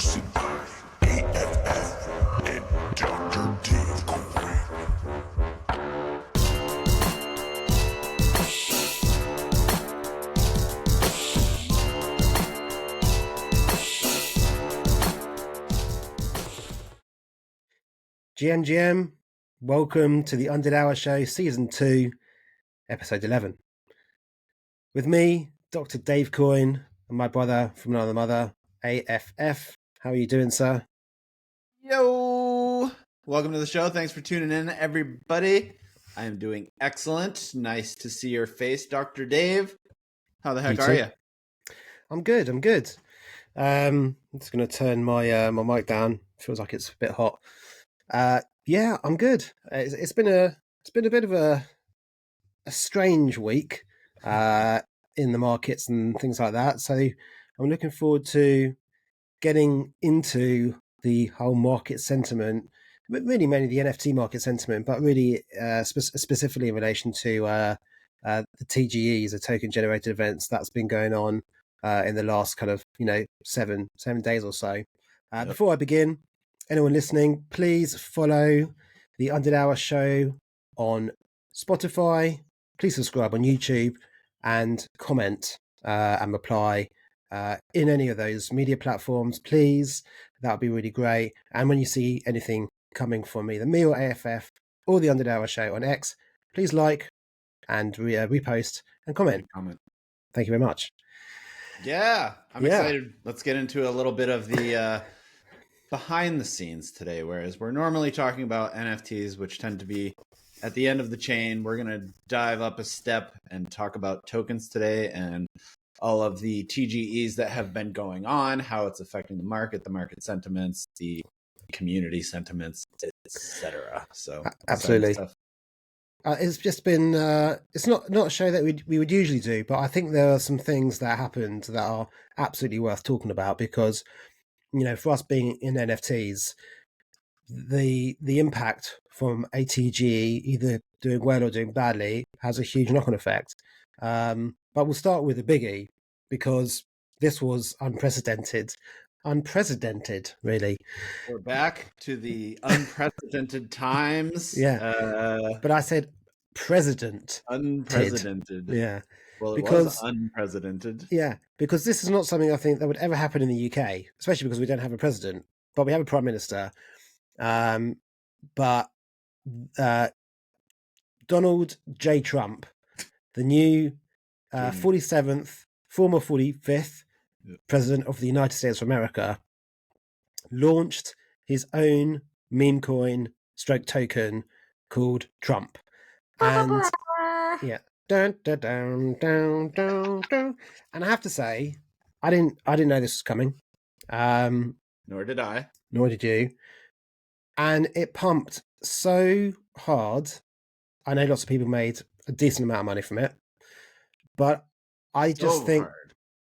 hosted by A.F.F. and Dr. Dave Coy. GMGM, welcome to the Undead Hour Show, Season 2, Episode 11. With me, Dr. Dave Coyne, and my brother from another mother, A.F.F. How are you doing, sir? Yo! Welcome to the show. Thanks for tuning in, everybody. I am doing excellent. Nice to see your face, Dr. Dave. How the heck are you? I'm good. I'm just going to turn my my mic down. Feels like it's a bit hot. Yeah, I'm good. It's been a bit of a strange week in the markets and things like that. So I'm looking forward to getting into the whole market sentiment, but really mainly the NFT market sentiment, but really specifically in relation to the TGEs, the token generated events that's been going on in the last kind of 7 days or so. Yep. Before I begin, anyone listening, please follow the Undead Hour Show on Spotify. Please subscribe on YouTube and comment and reply in any of those media platforms, please. That would be really great. And when you see anything coming from either me or A.F.F. or the Undead Hour Show on X, please like and repost and comment. Thank you very much. Yeah, I'm excited. Let's get into a little bit of the behind the scenes today, whereas we're normally talking about NFTs, which tend to be at the end of the chain. We're going to dive up a step and talk about tokens today and all of the TGEs that have been going on, how it's affecting the market sentiments, the community sentiments, etc. So absolutely. It's just been it's not a show that we would usually do, but I think there are some things that happened that are absolutely worth talking about because, for us being in NFTs, the impact from a TGE either doing well or doing badly has a huge knock-on effect. But we'll start with the biggie because this was unprecedented, really. We're back to the unprecedented times. Yeah. But I said president. Unprecedented. Yeah. Well, it was unprecedented. Yeah, because this is not something I think that would ever happen in the UK, especially because we don't have a president, but we have a prime minister. But Donald J. Trump, the new 47th, former 45th president of the United States of America, launched his own meme coin stroke token called Trump. And yeah. Dun, dun, dun, dun, dun, dun. And I have to say, I didn't know this was coming. Nor did I. Nor did you. And it pumped so hard. I know lots of people made a decent amount of money from it, but I just think,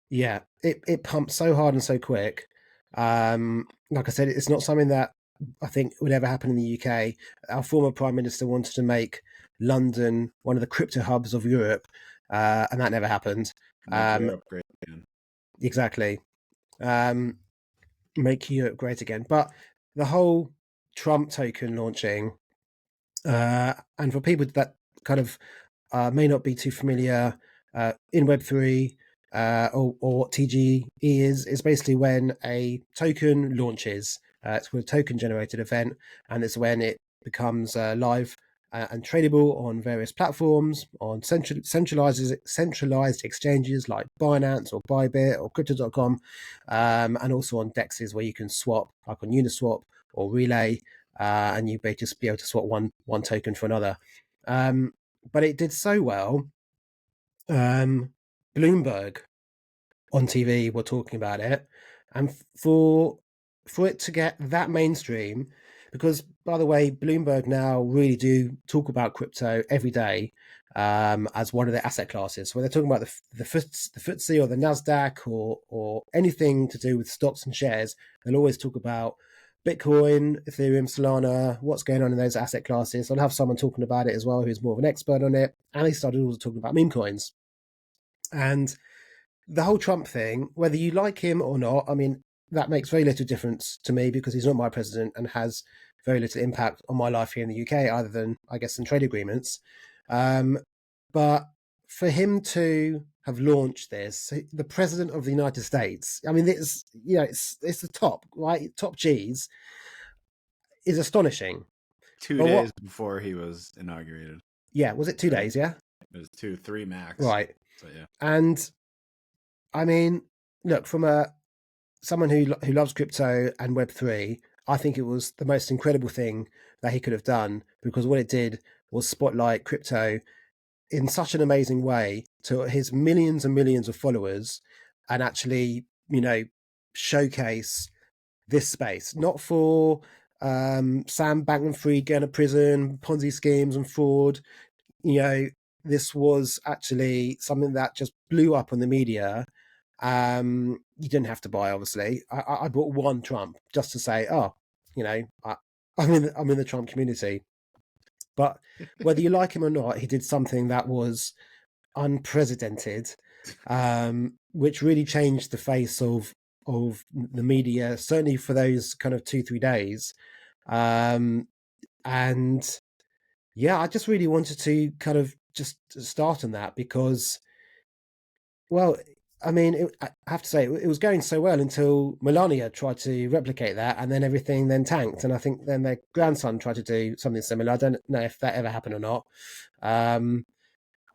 yeah, it pumped so hard and so quick. Like I said, it's not something that I think would ever happen in the UK. Our former Prime Minister wanted to make London one of the crypto hubs of Europe, and that never happened. Exactly. Make Europe great again. But the whole Trump token launching, and for people that kind of may not be too familiar, in Web3 or what TGE is basically when a token launches. It's called a token generated event, and it's when it becomes live and tradable on various platforms, on centralized exchanges like Binance or Bybit or Crypto.com, and also on dexes where you can swap, like on Uniswap or Relay, and you may just be able to swap one token for another. But it did so well. Bloomberg on TV were talking about it, and for it to get that mainstream, because by the way, Bloomberg now really do talk about crypto every day as one of their asset classes. So when they're talking about the FTSE or the Nasdaq or anything to do with stocks and shares, they'll always talk about Bitcoin, Ethereum, Solana, what's going on in those asset classes. I'll have someone talking about it as well who's more of an expert on it. And they started also talking about meme coins. And the whole Trump thing, whether you like him or not, I mean, that makes very little difference to me because he's not my president and has very little impact on my life here in the UK, other than, I guess, some trade agreements. But for him to have launched this, the president of the United States, I mean, it's the top, right? Top G's is astonishing. 2 But days before he was inaugurated. Yeah, was it 2 days? Yeah, it was 2, 3 max. Right. So yeah, and I mean, look, from someone who loves crypto and Web3, I think it was the most incredible thing that he could have done, because what it did was spotlight crypto in such an amazing way to his millions and millions of followers, and actually, showcase this space, not for Sam Bankman-Fried going to prison, Ponzi schemes and fraud. This was actually something that just blew up on the media. You didn't have to buy, obviously. I bought one Trump just to say, I'm in the Trump community. But whether you like him or not, he did something that was unprecedented, which really changed the face of the media, certainly for those kind of 2-3 days. And yeah, I just really wanted to kind of just start on that because, well, I mean, I have to say, it was going so well until Melania tried to replicate that, and then everything then tanked. And I think then their grandson tried to do something similar. I don't know if that ever happened or not.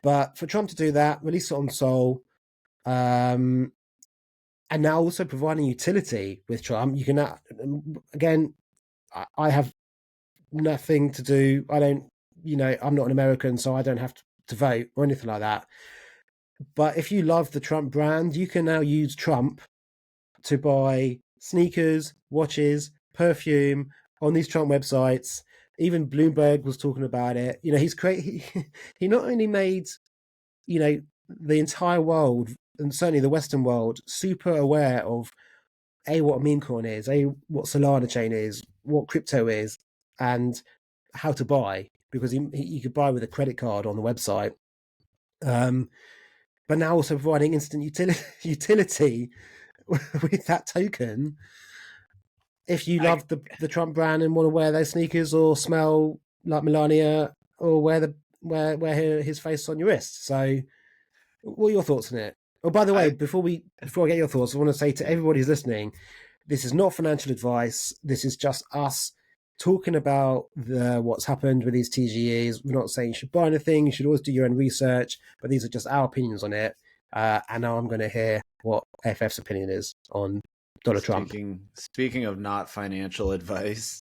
But for Trump to do that, release it on Sol, and now also providing utility with Trump, you can, again, I have nothing to do. I don't, I'm not an American, so I don't have to vote or anything like that. But if you love the Trump brand, you can now use Trump to buy sneakers, watches, perfume on these Trump websites. Even Bloomberg was talking about it. He's he not only made, the entire world, and certainly the Western world, super aware of what a meme coin is, what Solana chain is, what crypto is, and how to buy, because you could buy with a credit card on the website. But now also providing instant utility with that token. If you love the Trump brand and want to wear those sneakers or smell like Melania or wear his face on your wrist. So what are your thoughts on it? Oh, by the way, before I get your thoughts, I want to say to everybody who's listening, this is not financial advice. This is just us talking about what's happened with these TGEs. We're not saying you should buy anything. You should always do your own research, but these are just our opinions on it. And now I'm going to hear what A.F.F's opinion is on Donald Trump. Speaking of not financial advice,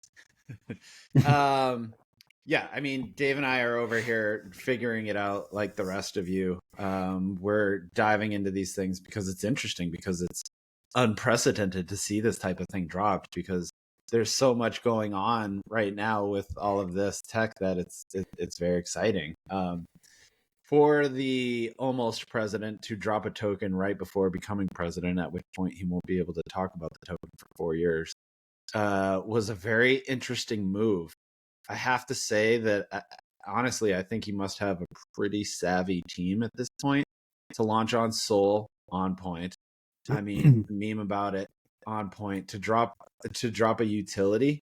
yeah, I mean, Dave and I are over here figuring it out like the rest of you. We're diving into these things because it's interesting, because it's unprecedented to see this type of thing dropped, because there's so much going on right now with all of this tech that it's very exciting. For the almost president to drop a token right before becoming president, at which point he won't be able to talk about the token for 4 years, was a very interesting move. I have to say that, honestly, I think he must have a pretty savvy team at this point to launch on Sol on point. I mean, meme about it on point, to drop a utility.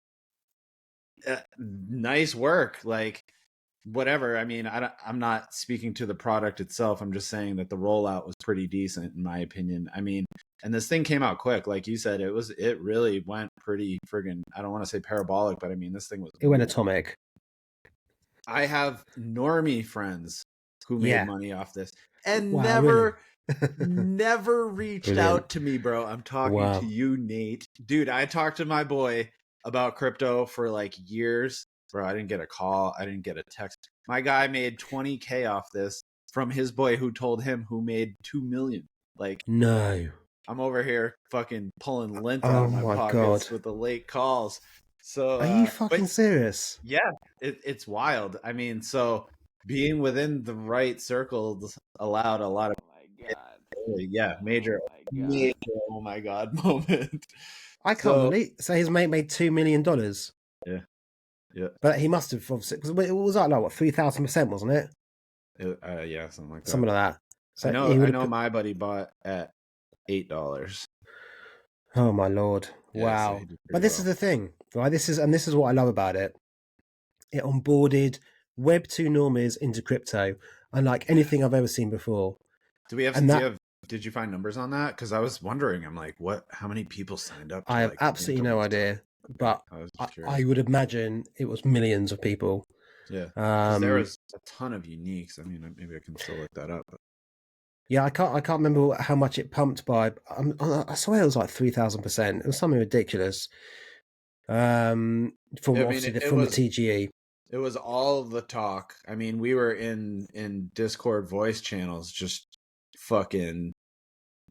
Nice work. Like, whatever. I mean, I'm not speaking to the product itself. I'm just saying that the rollout was pretty decent, in my opinion. I mean, and this thing came out quick. Like you said, it really went pretty friggin', I don't want to say parabolic, but I mean, this thing it went atomic. I have normie friends who made money off this and really? never reached out to me, bro. I'm talking to you, Nate. Dude, I talked to my boy about crypto for like years. Bro, I didn't get a call. I didn't get a text. My guy made 20K off this from his boy who told him, who made 2 million. Like, no. I'm over here fucking pulling lint out of my pockets with the late calls. So are you fucking serious? Yeah, it's wild. I mean, so being within the right circles allowed a lot of major oh my god moment. I can't believe. So his mate made $2 million. Yeah, but he must have, obviously, because it was like what, 3,000%, wasn't it? Yeah, something like that. Something like that. So I know my buddy bought at $8. Oh my lord! Yeah, so Wow. he did But pretty this is well. the thing, right? This is what I love about it. It onboarded Web2 normies into crypto, unlike anything I've ever seen before. Do we have? And Do you that have? Did you find numbers on that? Because I was wondering. I'm like, what? How many people signed up I to have like absolutely enter no this stuff? idea, Okay, but I was I, just curious. I would imagine it was millions of people. Yeah, because there Um, was a ton of uniques. I mean, maybe I can still look that up. But yeah, I can't remember how much it pumped by. I swear it was like 3,000%. It was something ridiculous. From I mean, obviously it from the was TGE. it was all the talk. I mean, we were in Discord voice channels, just fucking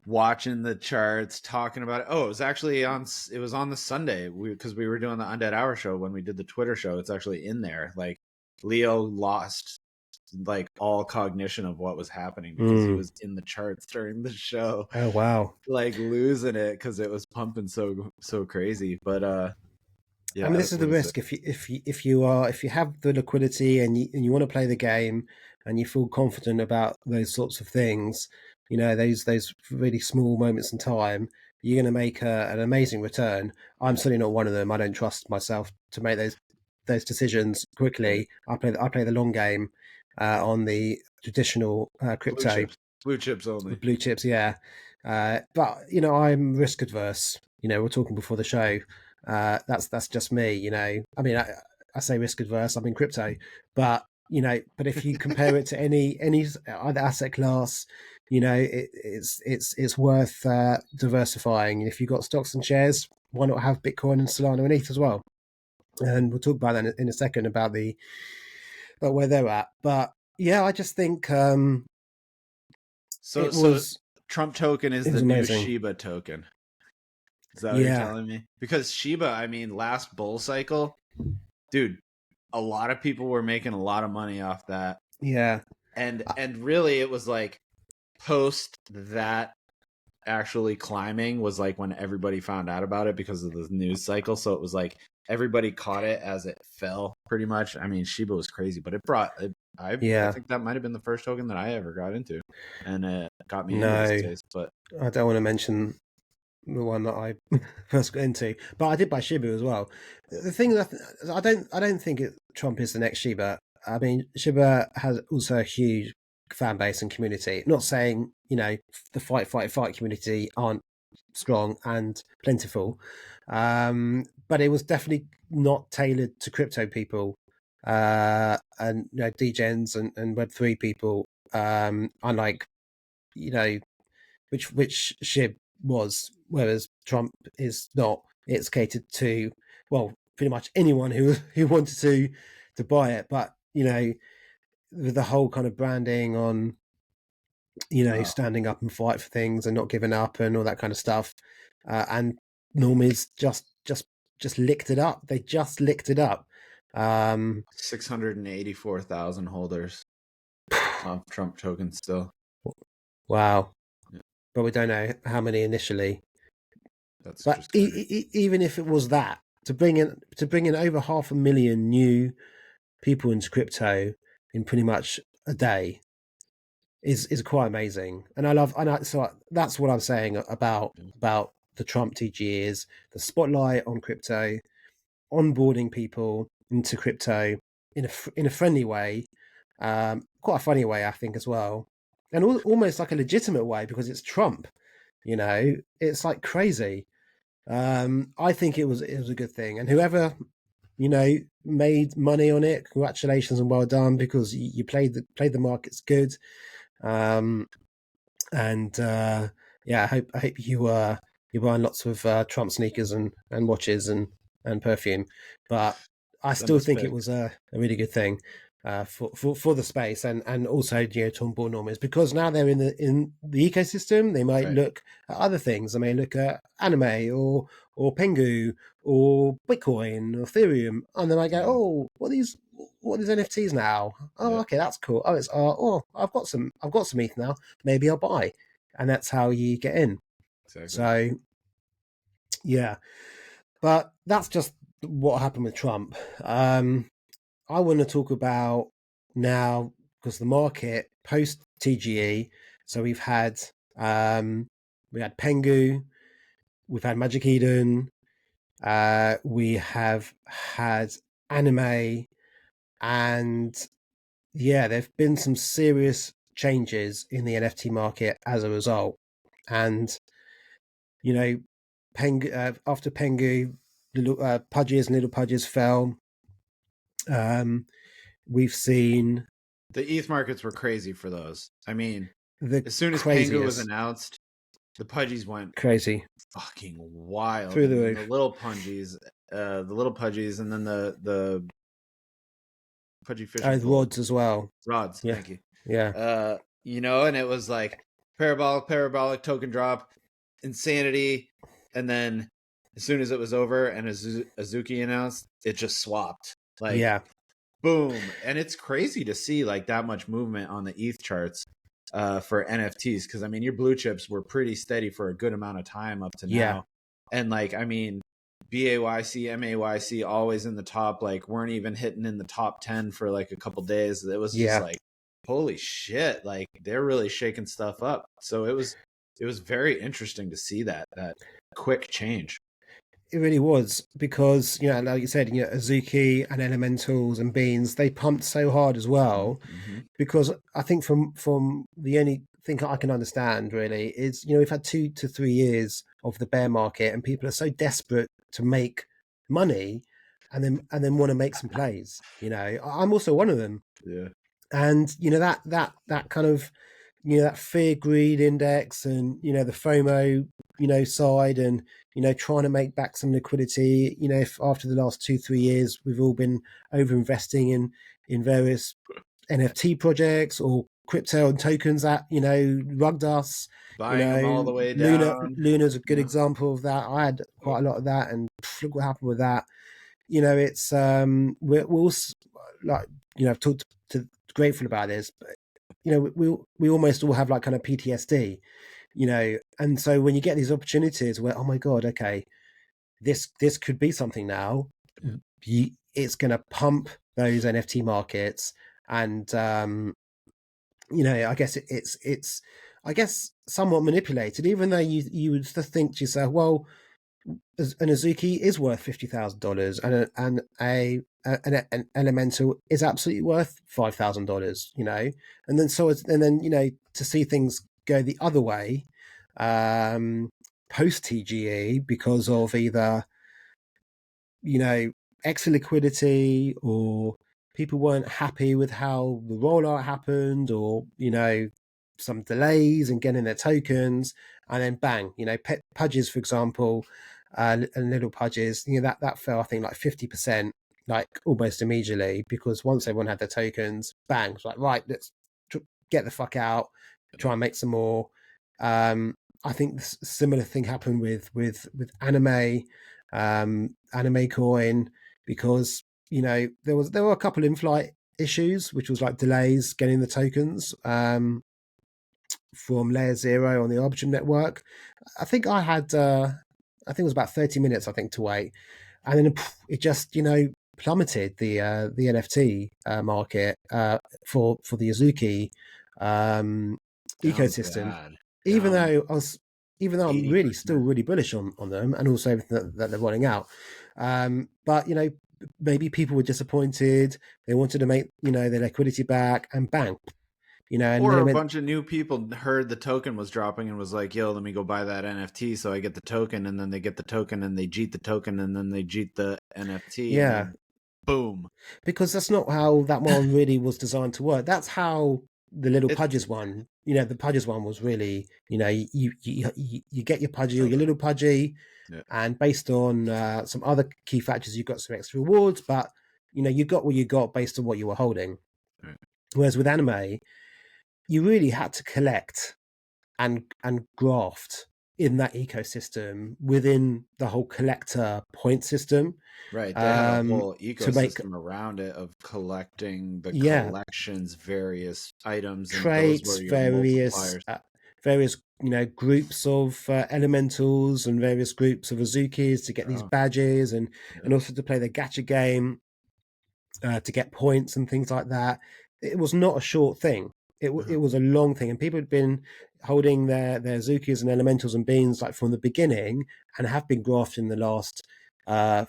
watching the charts, talking about it. Oh, it was actually on. It was on the Sunday because we were doing the Undead Hour Show when we did the Twitter show. It's actually in there. Like Leo lost like all cognition of what was happening because he Mm. was in the charts during the show, Oh wow. like losing it because it was pumping so crazy. But I mean, yeah, this is the what is it? risk if you have the liquidity and you want to play the game and you feel confident about those sorts of things, those really small moments in time, you're going to make an amazing return. I'm certainly not one of them. I don't trust myself to make those decisions Right. quickly. I play the long game on the traditional Blue crypto. chips, blue chips only. Blue chips, yeah. But I'm risk adverse. We're talking before the show. That's just me. I mean, I say risk adverse. I'm in crypto, but but if you compare it to any other asset class, it's worth diversifying. If you've got stocks and shares, why not have Bitcoin and Solana and ETH as well? And we'll talk about that in a second about where they're at. But yeah, I just think So it so was Trump token is it the was new amazing. Shiba token. Is that what you're Yeah, telling me? Because Shiba, I mean, last bull cycle, dude, a lot of people were making a lot of money off that. yeah. And really it was like post that actually climbing was like when everybody found out about it because of the news cycle. So it was like everybody caught it as it fell pretty much. I mean, Shiba was crazy, but I Yeah, think that might have been the first token that I ever got into, and it got me into the no, space. But I don't want to mention the one that I first got into, but I did buy Shiba as well. The thing that I don't think Trump is the next Shiba. I mean, Shiba has also a huge fan base and community. Not saying the fight community aren't strong and plentiful, but it was definitely not tailored to crypto people and degens and Web3 people. Unlike you know which Shib was, whereas Trump is not. It's catered to, well, pretty much anyone who wanted to buy it. But with the whole kind of branding on, uh, standing up and fight for things and not giving up and all that kind of stuff, and normies just licked it up. They just licked it up. Um, 684,000 holders of Trump tokens still. wow, Yeah, but we don't know how many initially. that's But just crazy. even if it was that, to bring in over 500,000 new people into crypto in pretty much a day is quite amazing. And so that's what I'm saying about the Trump TGEs, the spotlight on crypto, onboarding people into crypto in a friendly way, quite a funny way I think as well, and almost like a legitimate way because it's Trump. It's like crazy. I think it was a good thing, and whoever made money on it, congratulations and well done because you played the markets good. Um, and yeah, I hope you're buying lots of Trump sneakers and watches and perfume, but I Send still us think it pics. was a really good thing for the space and also to onboard normies because now they're in the ecosystem. They might Right. look at other things. They may look at anime or Pengu or Bitcoin or Ethereum, and then I go, Yeah. oh, what are these NFTs now? Oh, Yeah. okay, that's cool. Oh, it's oh, I've got some ETH now. Maybe I'll buy, and that's how you get in. Exactly. So yeah, but that's just what happened with Trump. I want to talk about now because the market post TGE. So we had Pengu, we've had Magic Eden, we have had anime, and yeah, there've been some serious changes in the NFT market as a result. And you know, after Pengu, little Pudges and Little Pudges fell. We've seen the ETH markets were crazy for those. I mean, the as soon as Pengu was announced, the Pudgies went crazy, fucking wild. through the And roof. the little Pudgies, and then the Pudgy fish. Rods as well. Rods, Yeah. thank you. Yeah. You know, and it was like parabolic token drop, insanity, and then as soon as it was over and Azuki announced, it just swapped. Like, yeah, boom. And it's crazy to see like that much movement on the ETH charts for NFTs, because I mean your blue chips were pretty steady for a good amount of time up to now. And like, I mean, BAYC, MAYC always in the top, like weren't even hitting in the top 10 for like a couple days. It was just like, holy shit, like they're really shaking stuff up. So it was very interesting to see that quick change. It really was, because, you know, like you said, you know, Azuki and Elementals and Beans, they pumped so hard as well. Mm-hmm. Because I think from the only thing I can understand really is, you know, we've had 2 to 3 years of the bear market, and people are so desperate to make money and then want to make some plays. You know, I'm also one of them. Yeah. And you know, that kind of, you know, that fear greed index, and you know, the FOMO, you know, side, and you know, trying to make back some liquidity. You know, if after the last 2-3 years we've all been over investing in various NFT projects or crypto and tokens that, you know, rugged us, Buying you know, them all the way down. Luna's a good example of that. I had quite a lot of that, and look what happened with that. You know, it's we're all, like, you know, I've talked to Grateful about this, but you know, we almost all have like kind of PTSD, you know, and so when you get these opportunities where, oh my god, okay, this could be something now, it's going to pump those NFT markets, and you know, I guess it's I guess somewhat manipulated, even though you would think to yourself, well, an Azuki is worth $50,000, and an Elemental is absolutely worth $5,000, you know, and then you know, to see things go the other way, post TGE, because of either, you know, extra liquidity, or people weren't happy with how the rollout happened, or you know, some delays in getting their tokens, and then bang, you know, Pudges, for example, and Little Pudges, you know, that fell, I think, like 50%, like almost immediately, because once everyone had their tokens, bang, it's like, right, let's get the fuck out, try and make some more. I think the similar thing happened with anime, anime coin, because you know, there were a couple in-flight issues, which was like delays getting the tokens from layer 0 on the Arbitrum network. I think I had I think it was about 30 minutes, I think, to wait, and then it just, you know, plummeted the NFT market for the Azuki ecosystem. Bad. Even though I'm really 80%. still really bullish on them, and also everything that they're rolling out. But you know, maybe people were disappointed. They wanted to make, you know, their liquidity back, and bang, you know, and or then a bunch of new people heard the token was dropping and was like, yo, let me go buy that NFT so I get the token, and then they get the token and they jeet the token and then they jeet the NFT. Yeah. Boom. Because that's not how that one really was designed to work. That's how the Little Pudges one, you know, the Pudges one was really, you know, you get your Pudgy or your Little Pudgy, and based on some other key factors, you got some extra rewards, but you know, you got what you got based on what you were holding. Right. Whereas with anime, you really had to collect and graft in that ecosystem within the whole collector point system. Right. They had a whole to ecosystem around it of collecting the collections, various items, and traits, those were your multipliers. various, you know, groups of elementals and various groups of Azukis to get these badges, and also to play the gacha game to get points and things like that. It was not a short thing. It was a long thing, and people had been holding their Zukis and Elementals and Beans like from the beginning, and have been grafting the last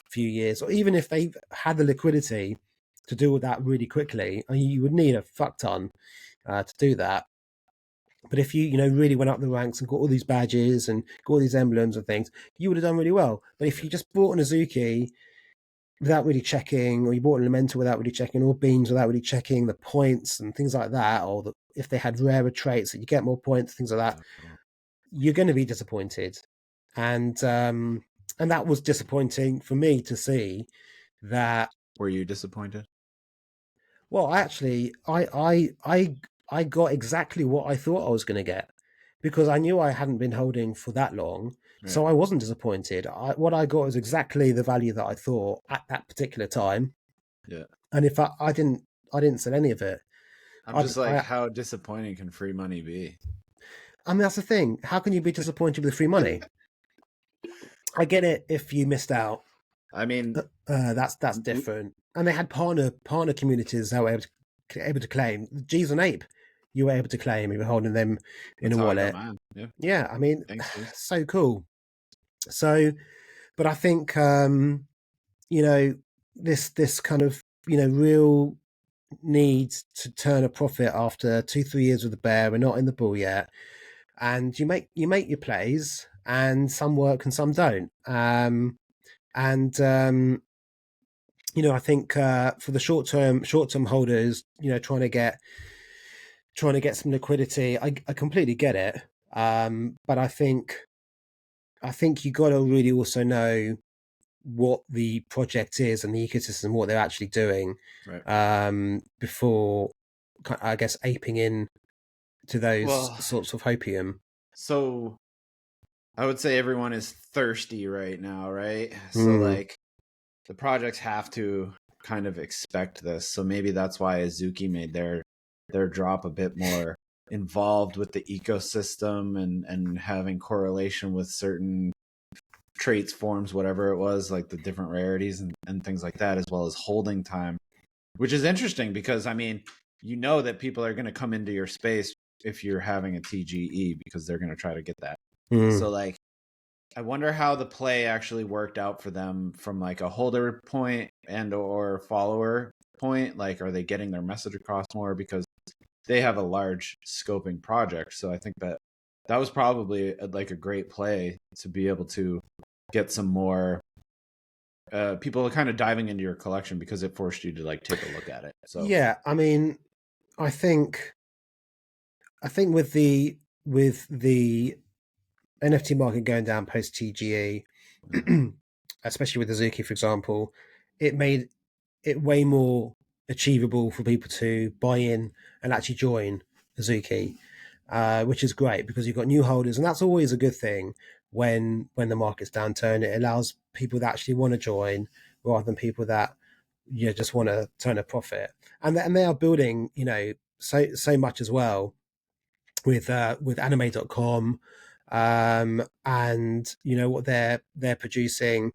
few years. Or even if they've had the liquidity to do all that really quickly, I mean, you would need a fuck ton to do that. But if you really went up the ranks and got all these badges and got all these emblems and things, you would have done really well. But if you just bought an Azuki without really checking, or you bought an Elemental without really checking, or Beans without really checking the points and things like that, or if they had rarer traits that you get more points, things like that, you're going to be disappointed. And that was disappointing for me to see that. Were you disappointed? Well, actually, I got exactly what I thought I was going to get, because I knew I hadn't been holding for that long, so I wasn't disappointed. What I got was exactly the value that I thought at that particular time. Yeah. And if I didn't sell any of it. I'm just like, how disappointing can free money be? I mean, that's the thing. How can you be disappointed with free money? I get it if you missed out. I mean, that's different. And they had partner communities that were able to claim. G's on Ape, you were able to claim if you were holding them in a wallet. Yeah, I mean, so cool. So, but I think this kind of real need to turn a profit after 2-3 years with the bear. We're not in the bull yet, and you make your plays, and some work and some don't. I think for the short term holders, trying to get some liquidity, I completely get it. But I think you got to really also know what the project is and the ecosystem, what they're actually doing, right. Before, I guess, aping in to those sorts of hopium. So I would say everyone is thirsty right now, right? So like the projects have to kind of expect this. So maybe that's why Azuki made their drop a bit more involved with the ecosystem and having correlation with certain traits, forms, whatever it was, like the different rarities and things like that, as well as holding time, which is interesting because, I mean, that people are going to come into your space if you're having a TGE because they're going to try to get that. So like, I wonder how the play actually worked out for them from like a holder point and or follower point. Like, are they getting their message across more because they have a large scoping project? So I think that was probably like a great play to be able to get some more people kind of diving into your collection because it forced you to like take a look at it. So yeah, I mean, I think with the NFT market going down post TGE, especially with Azuki, for example, it made it way more achievable for people to buy in and actually join Azuki, which is great because you've got new holders, and that's always a good thing when the market's downturn. It allows people that actually want to join rather than people that just want to turn a profit. And they are building so much as well with anime.com, and what they're producing,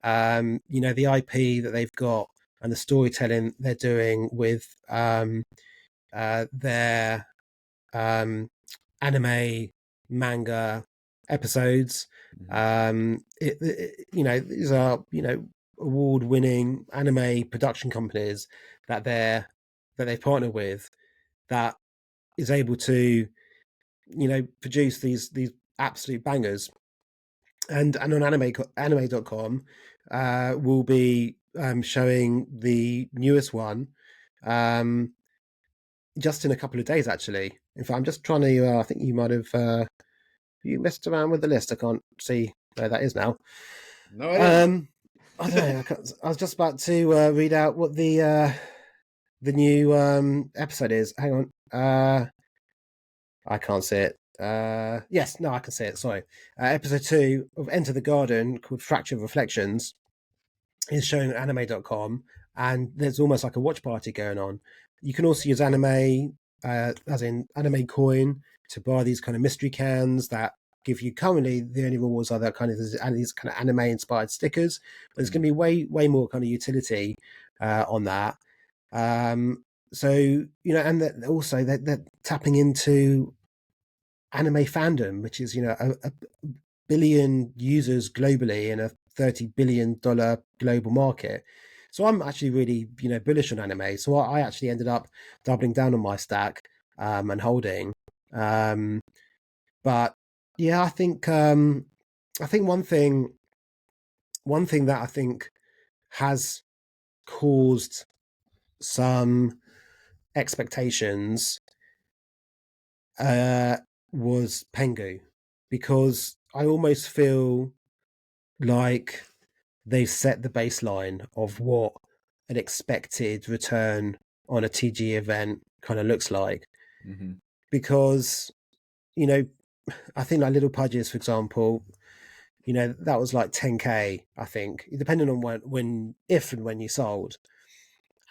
the IP that they've got and the storytelling they're doing with their anime manga episodes. These are award-winning anime production companies that they partner with, that is able to produce these absolute bangers. And on anime.com will be showing the newest one just in a couple of days, actually. In fact, I'm just trying to I think you might have you messed around with the list. I can't see where that is now. No, I didn't. I don't know. I was just about to read out what the new episode is. Hang on. I can't see it. Yes, no, I can see it. Sorry. Episode 2 of Enter the Garden, called Fracture Reflections, is showing anime.com, and there's almost like a watch party going on. You can also use anime, as in anime coin, to buy these kind of mystery cans that give you, currently the only rewards are that kind of these kind of anime inspired stickers, but there's going to be way more kind of utility on that. So, and also they're tapping into anime fandom, which is, a billion users globally in a $30 billion global market. So I'm actually really, bullish on anime. So I actually ended up doubling down on my stack and holding. But yeah, I think one thing that I think has caused some expectations was Pengu, because I almost feel like they've set the baseline of what an expected return on a TG event kind of looks like. Mm-hmm. Because, I think like Little Pudges, for example, that was like 10K, I think, depending on if and when you sold.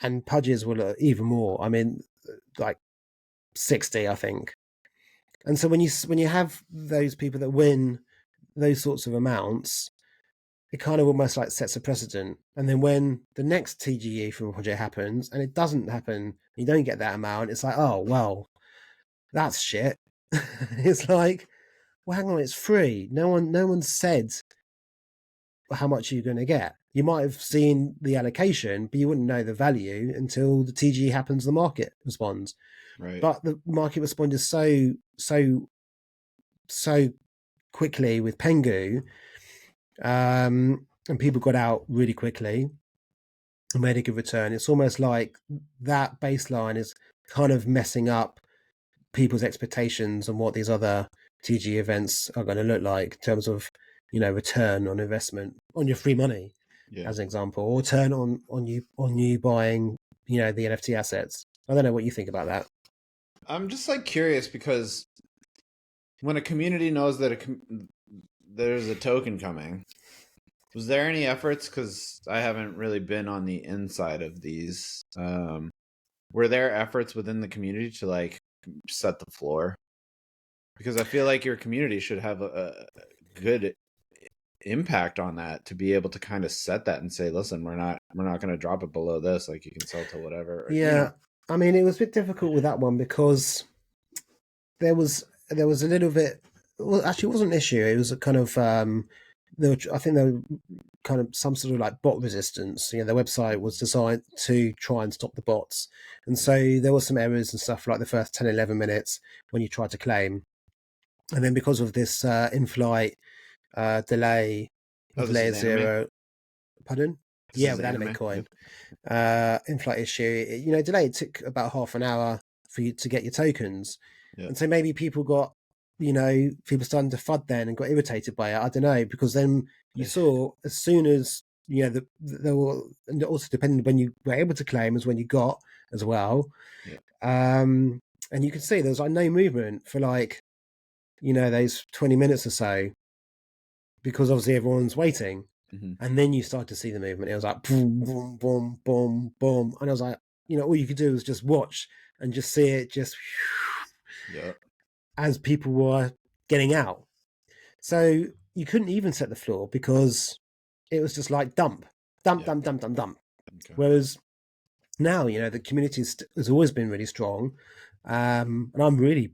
And Pudges were even more. I mean, like 60, I think. And so when you have those people that win those sorts of amounts, it kind of almost like sets a precedent. And then when the next TGE from a project happens and it doesn't happen, you don't get that amount, it's like, oh well, that's shit. It's like, well, hang on, it's free. No one said how much you're going to get. You might have seen the allocation, but you wouldn't know the value until the TGE happens, the market responds. Right. But the market responded so quickly with Pengu, and people got out really quickly and made a good return. It's almost like that baseline is kind of messing up people's expectations on what these other TG events are going to look like in terms of, return on investment on your free money, Yeah. as an example, or return on you buying, the NFT assets. I don't know what you think about that. I'm just like curious because when a community knows that there's a token coming, was there any efforts? Because I haven't really been on the inside of these. Were there efforts within the community to like set the floor? Because I feel like your community should have a good impact on that to be able to kind of set that and say, listen, we're not going to drop it below this. Like you can sell to whatever. Or, Yeah, I mean, it was a bit difficult with that one because there was a little bit. Well, actually, it wasn't an issue. It was a kind of I think there were kind of some sort of like bot resistance. The website was designed to try and stop the bots, and so there were some errors and stuff like the first 10, 11 minutes when you tried to claim, and then because of this in-flight delay Oh, with this layer is anime. zero. Pardon? This Yeah, is with anime anime. coin. Yep. In-flight issue. Delay. It took about half an hour for you to get your tokens. Yep. And so maybe people got, people starting to FUD then and got irritated by it. I don't know, because then you saw as soon as, there were, and also depending when you were able to claim is when you got as well. Yep. And you can see there was like no movement for like, those 20 minutes or so, because obviously everyone's waiting. Mm-hmm. And then you start to see the movement. It was like boom, boom, boom, boom, boom. And I was like, all you could do was just watch and just see it just Yep. as people were getting out. So you couldn't even set the floor because it was just like dump, dump, Yep. dump, dump, dump, dump. Okay. Whereas now, the community has always been really strong. And I'm really,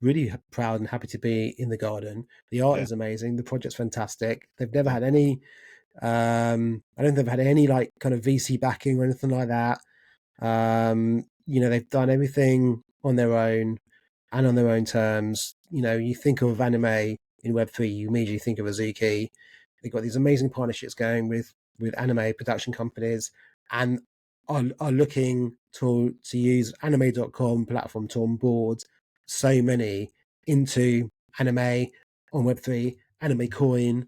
really proud and happy to be in the garden. The art is amazing. The project's fantastic. They've never had any I don't think they've had any like kind of VC backing or anything like that. They've done everything on their own and on their own terms. You think of anime in Web3, you immediately think of Azuki. They've got these amazing partnerships going with anime production companies and are looking to use anime.com platform to onboard so many into anime on Web3, anime coin,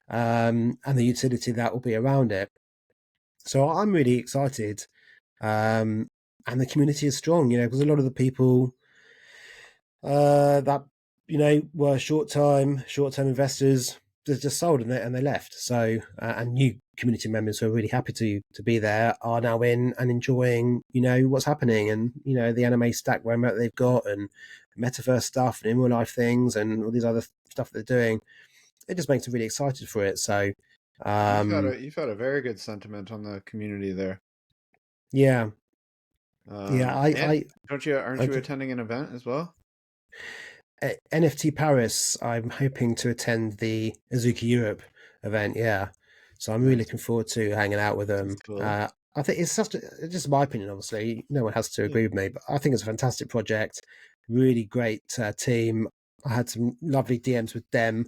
and the utility that will be around it. So I'm really excited, and the community is strong. Because a lot of the people that were short-term investors just sold and they left. So and new community members who are really happy to be there are now in and enjoying what's happening, and the anime stack roadmap they've got, and metaverse stuff and in real life things and all these other stuff they're doing. It just makes me really excited for it. So You've had a very good sentiment on the community there. yeah, Yeah, And aren't you I attending an event as well? NFT Paris, I'm hoping to attend the Azuki Europe event. Yeah, so I'm really Nice. looking forward to hanging out with That's them. cool. I think it's just my opinion. Obviously, no one has to agree with me, but I think it's a fantastic project. Really great team. I had some lovely DMs with them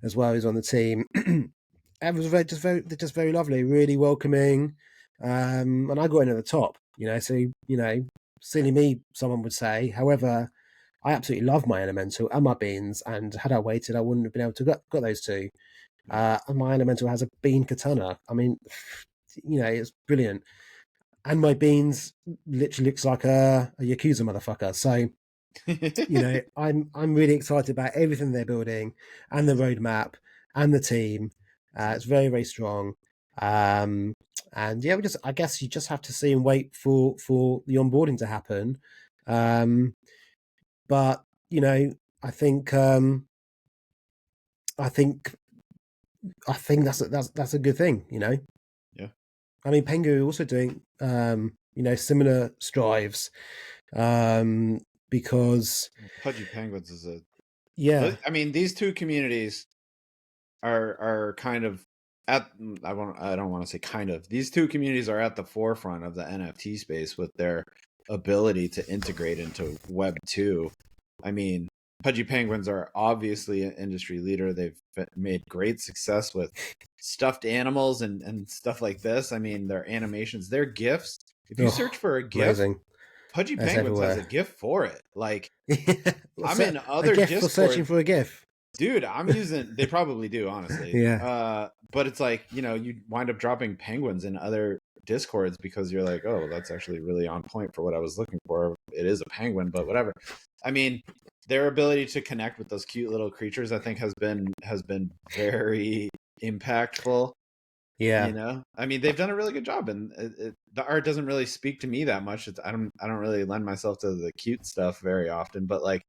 as well, who's on the team. It was they're just very lovely, really welcoming. And I got in at the top, so silly me, someone would say. However, I absolutely love my elemental and my beans, and had I waited, I wouldn't have been able to got those two. And my elemental has a bean katana. I mean, it's brilliant. And my beans literally looks like a Yakuza motherfucker. So, I'm really excited about everything they're building and the roadmap and the team. It's very, very strong. And yeah, I guess you just have to see and wait for the onboarding to happen. But I think I think that's a good thing. Yeah. I mean, Pengu also doing similar strives, because Pudgy Penguins is yeah, I mean, these two communities are kind of I don't want to say kind of. These two communities are at the forefront of the NFT space with their ability to integrate into Web 2. I mean, Pudgy Penguins are obviously an industry leader. They've made great success with stuffed animals and stuff like this. I mean, their animations, their GIFs. If you search for a GIF, amazing. Pudgy That's Penguins has a everywhere. GIF for it. Like, I'm in A other GIF for searching Discords. for a GIF. Dude, I'm using, they probably do, honestly. Yeah. But it's like, you wind up dropping penguins in other Discords because you're like, oh, that's actually really on point for what I was looking for. It is a penguin, but whatever. I mean, their ability to connect with those cute little creatures, I think, has been very impactful. Yeah. I mean, they've done a really good job, and the art doesn't really speak to me that much. I don't really lend myself to the cute stuff very often, but like,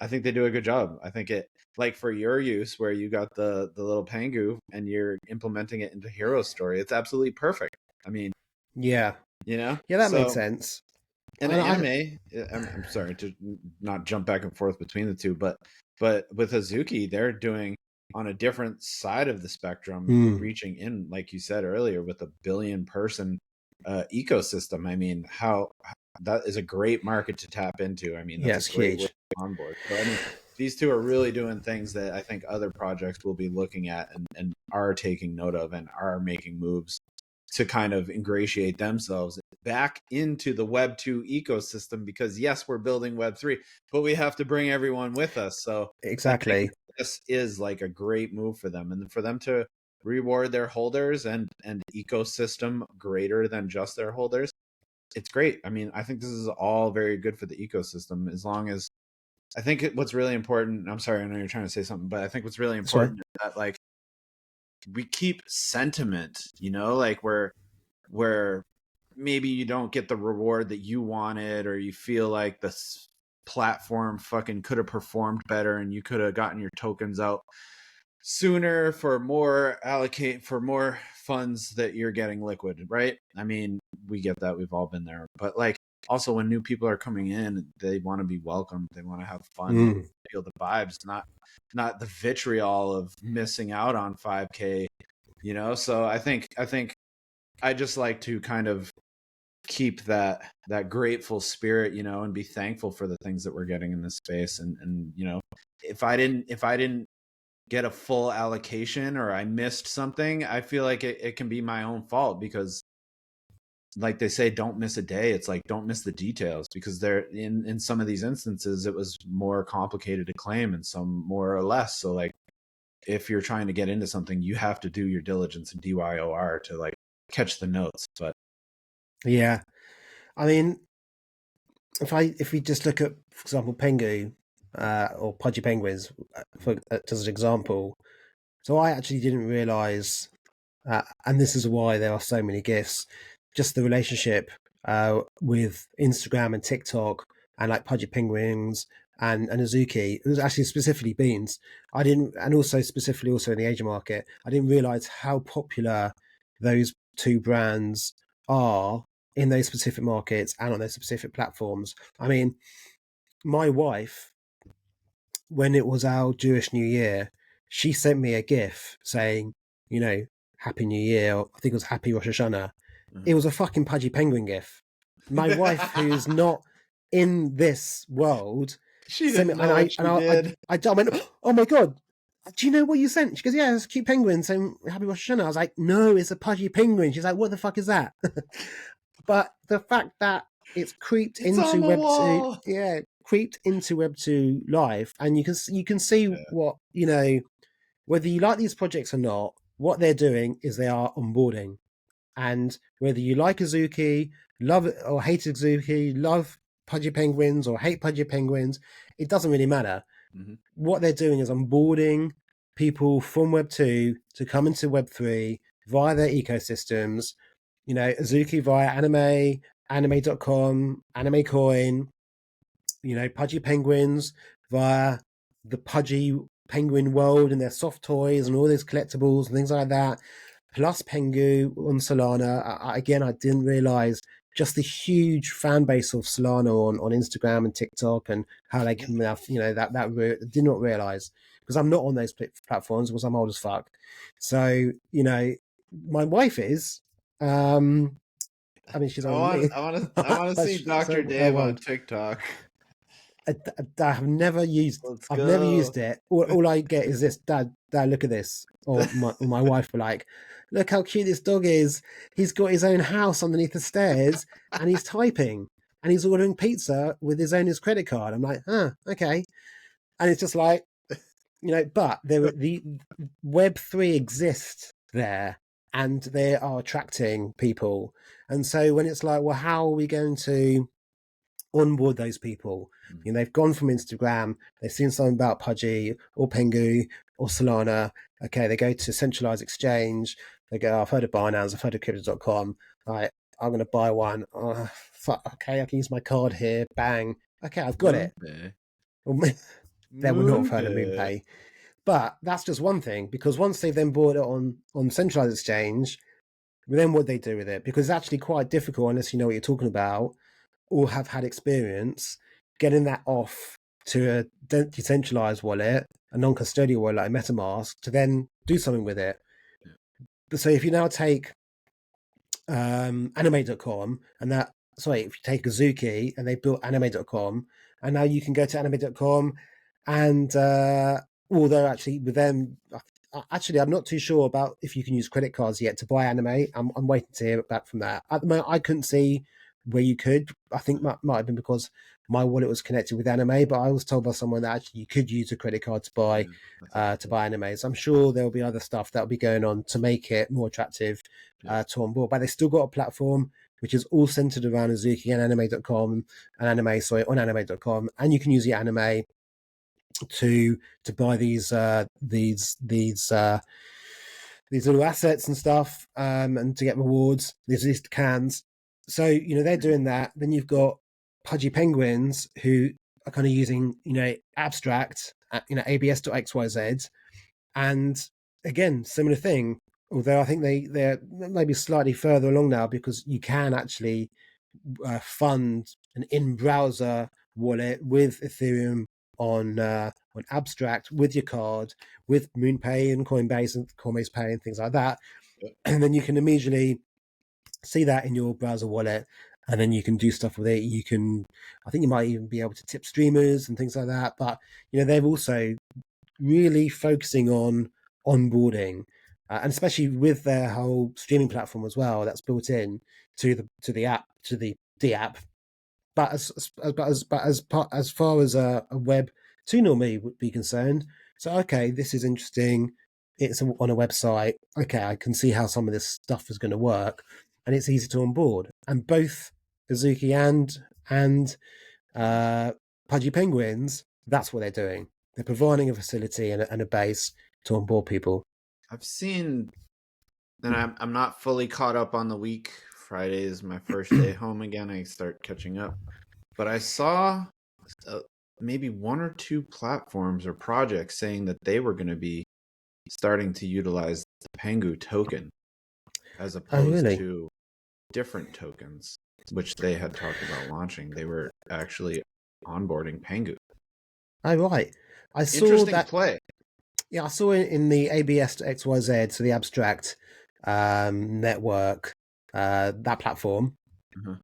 I think they do a good job. I think it, like, for your use, where you got the little Pengu and you're implementing it into Hero Story, it's absolutely perfect. I mean, Yeah. Yeah, that made so sense. in And an anime, I'm sorry to not jump back and forth between the two, but with Azuki, they're doing on a different side of the spectrum, reaching in, like you said earlier, with a 1 billion person ecosystem. I mean, how that is a great market to tap into. I mean, yeah, that's it's a great way huge. to onboard. So I mean, these two are really doing things that I think other projects will be looking at and are taking note of and are making moves to kind of ingratiate themselves back into the Web 2 ecosystem, because yes, we're building Web 3, but we have to bring everyone with us. So I think Exactly. this is like a great move for them, and for them to reward their holders and ecosystem greater than just their holders. It's great. I mean, I think this is all very good for the ecosystem, as long as I think what's really important. I'm sorry, I know you're trying to say something, but I think what's really Sorry. important is that, like, we keep sentiment, like where maybe you don't get the reward that you wanted, or you feel like this platform fucking could have performed better and you could have gotten your tokens out sooner for more funds that you're getting liquid, right? I mean, we get that. We've all been there. But like, also, when new people are coming in, they want to be welcomed. They want to have fun. They feel the vibes, not the vitriol of missing out on 5K. So I think I just like to kind of keep that grateful spirit, and be thankful for the things that we're getting in this space. And if I didn't get a full allocation, or I missed something, I feel like it can be my own fault, because, like they say, don't miss a day. It's like, don't miss the details, because there, in some of these instances, it was more complicated to claim, and some more or less. So like, if you're trying to get into something, you have to do your diligence and DYOR to like catch the notes. But Yeah. I mean, if we just look at, for example, Pengu, or Pudgy Penguins, as an example. So I actually didn't realize, and this is why there are so many gifts, just the relationship with Instagram and TikTok, and like Pudgy Penguins and Azuki. It was actually specifically beans. I didn't, and also specifically also in the Asian market, I didn't realize how popular those two brands are in those specific markets and on those specific platforms. I mean, my wife, when it was our Jewish New Year, she sent me a GIF saying, Happy New Year, or I think it was Happy Rosh Hashanah. It was a fucking Pudgy Penguin GIF. My wife, who's not in this world, She sent me, didn't know what she did. I went, oh my God, do you know what you sent? She goes, yeah, it's a cute penguin saying Happy Rosh Hashanah. I was like, no, it's a Pudgy Penguin. She's like, what the fuck is that? But the fact that it's creeped It's on into the wall. creeped into Web2 Live, and you can see what, whether you like these projects or not, what they're doing is they are onboarding. And whether you like Azuki, love it or hate Azuki, love Pudgy Penguins or hate Pudgy Penguins, it doesn't really matter. Mhm. What they're doing is onboarding people from Web2 to come into Web3 via their ecosystems. Azuki via anime, anime.com, anime coin, Pudgy Penguins via the Pudgy Penguin world and their soft toys and all those collectibles and things like that. Plus Pengu on Solana. Again, I didn't realize just the huge fan base of Solana on Instagram and TikTok and how they can have, that route. I did not realize because I'm not on those platforms because I'm old as fuck. So, my wife is. I mean, she's on me. I want to see Dr. Dave on TikTok. I've never used. Let's I've go. never used it. All I get is this. Dad, look at this. Or my wife will like, look how cute this dog is. He's got his own house underneath the stairs, and he's typing, and he's ordering pizza with his credit card. I'm like, okay. And it's just like, but the Web3 exists there, and they are attracting people. And so when it's like, well, how are we going to onboard those people? They've gone from Instagram, they've seen something about Pudgy or Pengu or Solana. Okay, they go to centralized exchange. They go, I've heard of Binance, I've heard of crypto.com. Right, I'm going to buy one. Fuck, okay, I can use my card here. Bang. Okay, I've got it. They will not have heard of MoonPay. But that's just one thing, because once they've then bought it on centralized exchange, then what they do with it, because it's actually quite difficult unless you know what you're talking about or have had experience getting that off to a decentralized wallet, a non-custodial wallet like MetaMask, to then do something with it. So if you now take anime.com and if you take Azuki and they built anime.com, and now you can go to anime.com and although actually with them, actually I'm not too sure about if you can use credit cards yet to buy anime. I'm waiting to hear back from that. At the moment, I couldn't see where you could. I think that might have been because my wallet was connected with anime, but I was told by someone that actually you could use a credit card to buy anime. So I'm sure there'll be other stuff that'll be going on to make it more attractive to onboard. But they still got a platform which is all centered around Azuki and anime.com and on anime.com, and you can use the anime to buy these little assets and stuff, and to get rewards. These cans. So they're doing that. Then you've got Pudgy Penguins who are kind of using abstract, abs.xyz, and again similar thing. Although I think they're maybe slightly further along now, because you can actually fund an in-browser wallet with Ethereum on abstract with your card, with MoonPay and Coinbase Pay and things like that. And then you can immediately see that in your browser wallet, and then you can do stuff with it. I think you might even be able to tip streamers and things like that. But they're also really focusing on onboarding, and especially with their whole streaming platform as well, that's built in to the app, to the app. But as far as a web 2 normie would be concerned, so okay, this is interesting. It's on a website. Okay, I can see how some of this stuff is going to work, and it's easy to onboard. And both Azuki and Pudgy Penguins, that's what they're doing. They're providing a facility and a base to onboard people. I've seen, and I'm not fully caught up on the week. Friday is my first day home again. I start catching up. But I saw maybe one or two platforms or projects saying that they were going to be starting to utilize the Pengu token as opposed to different tokens, which they had talked about launching. They were actually onboarding Pengu. Oh, right. I saw Interesting that. play. Yeah, I saw it in the ABS to XYZ, so the abstract network, that platform, Uh-huh.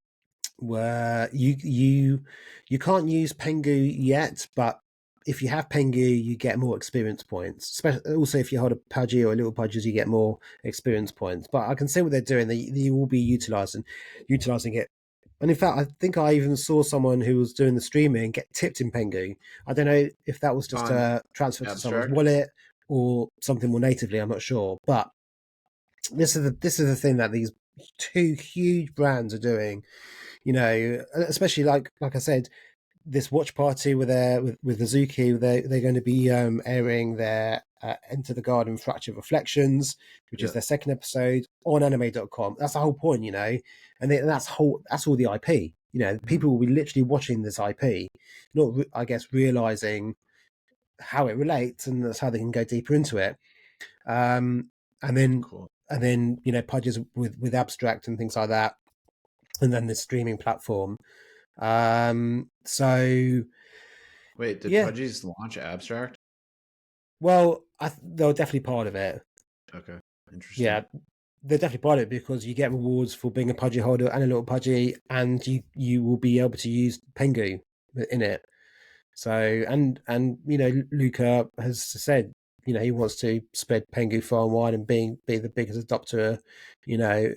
where you can't use Pengu yet, but if you have Pengu, you get more experience points. Especially, also, if you hold a Pudgy or a little Pudges, you get more experience points. But I can see what they're doing. They will be utilizing it. And in fact, I think I even saw someone who was doing the streaming get tipped in Pengu. I don't know if that was just On a transfer to someone's abstract. wallet or something more natively. I'm not sure. But this is the thing that these two huge brands are doing. You know, especially like I said, this watch party with Azuki, they're going to be airing their Enter the Garden Fractured Reflections, which is Yeah. their second episode on anime.com. That's the whole point, you know, and that's all the IP. You know, people will be literally watching this IP, not I guess realizing how it relates, and that's how they can go deeper into it. And then Cool. you know, Pudges with abstract and things like that, and then the streaming platform. So Wait, did yeah, Pudgy's launch abstract? well, they're definitely part of it. Okay, interesting. Yeah, they're definitely part of it because you get rewards for being a Pudgy holder and a little Pudgy, and you will be able to use Pengu in it. So and you know, Luca has said, you know, he wants to spread Pengu far and wide and be the biggest adopter, you know,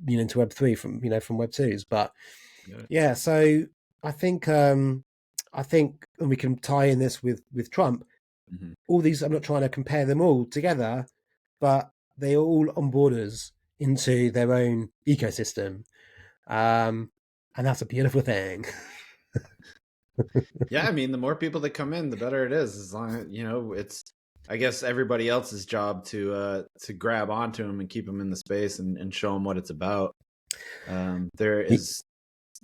into Web3 from Web2s. But yeah, so I think and we can tie in this with Trump. Mhm. All these, I'm not trying to compare them all together, but they are all onboarders into their own ecosystem, and that's a beautiful thing. Yeah, I mean, the more people that come in, the better it is. As long as, you know, it's, I guess, everybody else's job to grab onto them and keep them in the space and show them what it's about. There is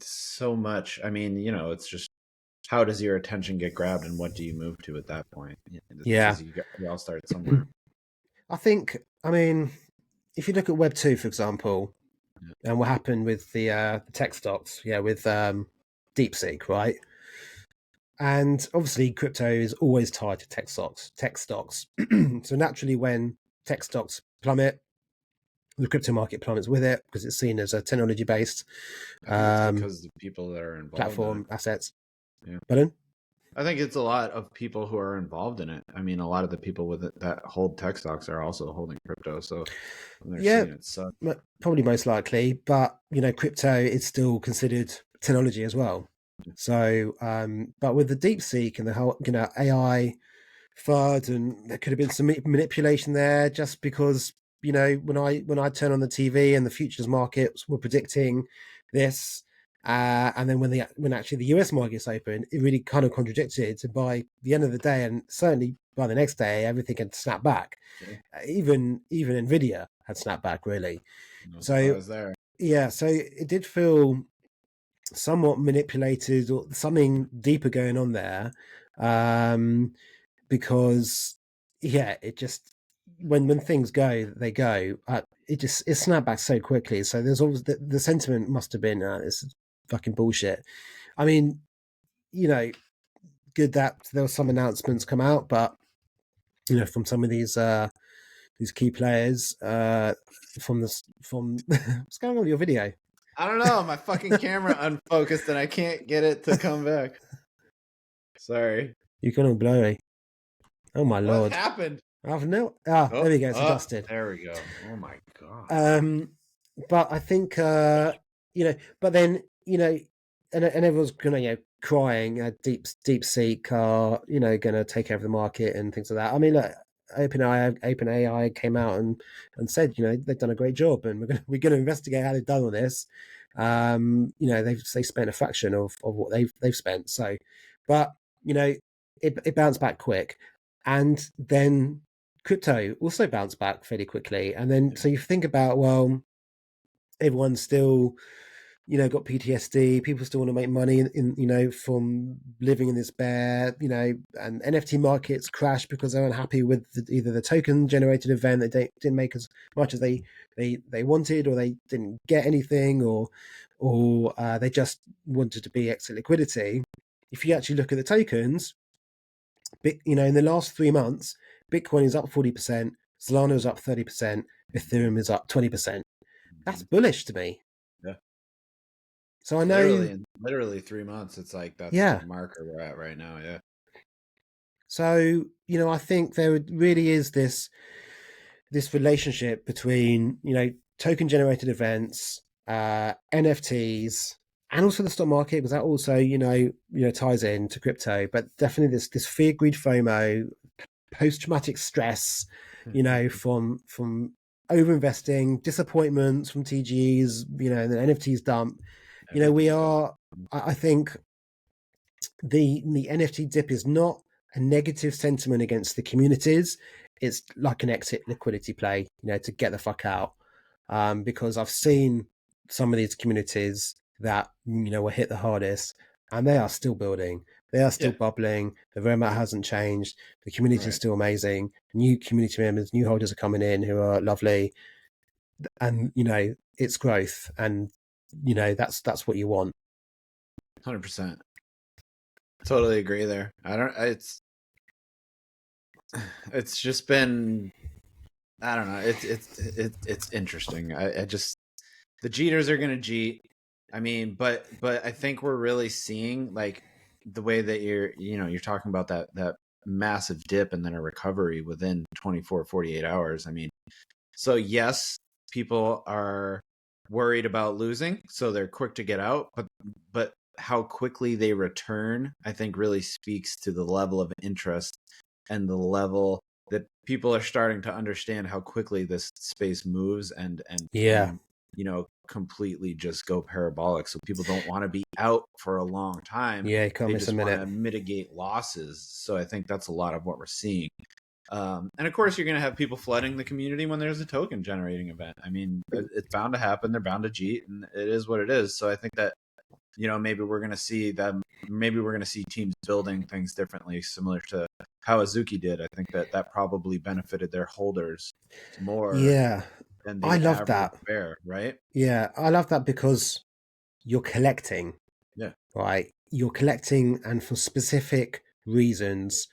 so much. I mean, you know, it's just, how does your attention get grabbed and what do you move to at that point? Yeah. Because you all start somewhere. I think, I mean, if you look at Web2, for example, and what happened with the tech stocks, with DeepSeek, right? And obviously, crypto is always tied to tech stocks. So naturally, when tech stocks plummet, the crypto market plummets with it because it's seen as a technology-based I think it's because the people that are involved platform in it. assets. Yeah. Pardon? I think it's a lot of people who are involved in it. I mean, a lot of the people with it that hold tech stocks are also holding crypto. So they're seeing it suck. Probably most likely. But, you know, crypto is still considered technology as well. So, but with the DeepSeek and the whole, you know, AI FUD, and there could have been some manipulation there just because, you know, when I turn on the TV and the futures markets were predicting this, and then when actually the US markets open, it really kind of contradicted. And by the end of the day, and certainly by the next day, everything had snapped back. Yeah. Even Nvidia had snapped back really. No So surprise there. yeah, so it did feel somewhat manipulated or something deeper going on there, because it just when things go, they go. It snapped back so quickly. So there's always the sentiment must have been this is fucking bullshit. I mean, you know, good that there were some announcements come out, but you know, from some of these key players, from what's going on with your video? I don't know. My fucking camera unfocused and I can't get it to come back. Sorry. You're going all blurry. Oh my lord! What happened? I've no. There we go. It's adjusted. There we go. Oh my god. But I think you know. But then you know, and everyone's gonna crying. DeepSeek are gonna take over the market and things like that. I mean, look, OpenAI came out and said they've done a great job and we're gonna investigate how they've done all this. They spent a fraction of what they've spent. So, but it bounced back quick, and then crypto also bounced back fairly quickly. And then so you think about, well, everyone's still got PTSD. People still want to make money from living in this bear, and NFT markets crash because they're unhappy with either the token generated event that they didn't make as much as they wanted, or they didn't get anything, or they just wanted to be exit liquidity. If you actually look at the tokens, in the last 3 months, Bitcoin is up 40%, Solana is up 30%, Ethereum is up 20%. That's bullish to me. Yeah. So I know literally 3 months. It's like that's Yeah. the marker we're at right now. Yeah. So, I think there really is this relationship between, token generated events, NFTs, and also the stock market, because that also, ties into crypto. But definitely this fear, greed, FOMO, post traumatic stress, from overinvesting, disappointments from TGEs, and the NFTs dump. We are. I think the NFT dip is not a negative sentiment against the communities. It's like an exit liquidity play, to get the fuck out. Because I've seen some of these communities that, were hit the hardest, and they are still building. They are still bubbling. The roadmap hasn't changed. The community is still amazing. New community members, new holders are coming in who are lovely. And, it's growth. And, that's what you want. 100%. Totally agree there. It's just been, I don't know. It's interesting. I just, the Jeters are going to Jeet. I mean, but I think we're really seeing like the way that you're talking about that massive dip and then a recovery within 24, 48 hours. I mean, so yes, people are worried about losing, so they're quick to get out, but how quickly they return, I think really speaks to the level of interest and the level that people are starting to understand how quickly this space moves and can, completely just go parabolic. So people don't want to be out for a long time. Yeah, you can't they miss just a want minute. to mitigate losses. So I think that's a lot of what we're seeing. And of course, you're going to have people flooding the community when there's a token generating event. I mean, it's bound to happen. They're bound to cheat, and it is what it is. So I think that, maybe we're going to see them. Maybe we're going to see teams building things differently, similar to how Azuki did. I think that probably benefited their holders more. Yeah, than the I love average that. bear, right? Yeah, I love that because you're collecting. Yeah. Right. You're collecting, and for specific reasons,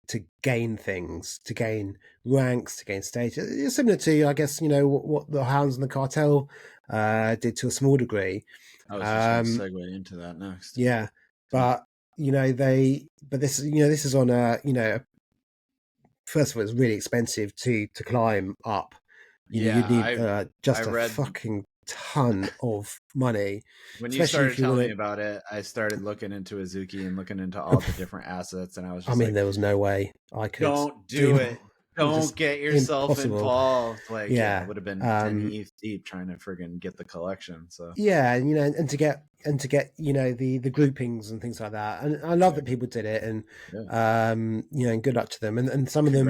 to gain things, to gain ranks, to gain status. It's similar to, I guess, what the Hounds and the Cartel did to a small degree. I was just going to segue into that next. Yeah, but this is on first of all, it's really expensive to climb up. You need just a fucking ton of money. When you started telling me about it, I started looking into Azuki and looking into all the different assets, and I was just there was no way I could. Don't do it. Don't get yourself involved. Like, yeah, it would have been 10 ETH deep trying to friggin' get the collection. So yeah, and to get the groupings and things like that. And I love that people did it, and and good luck to them. And some of them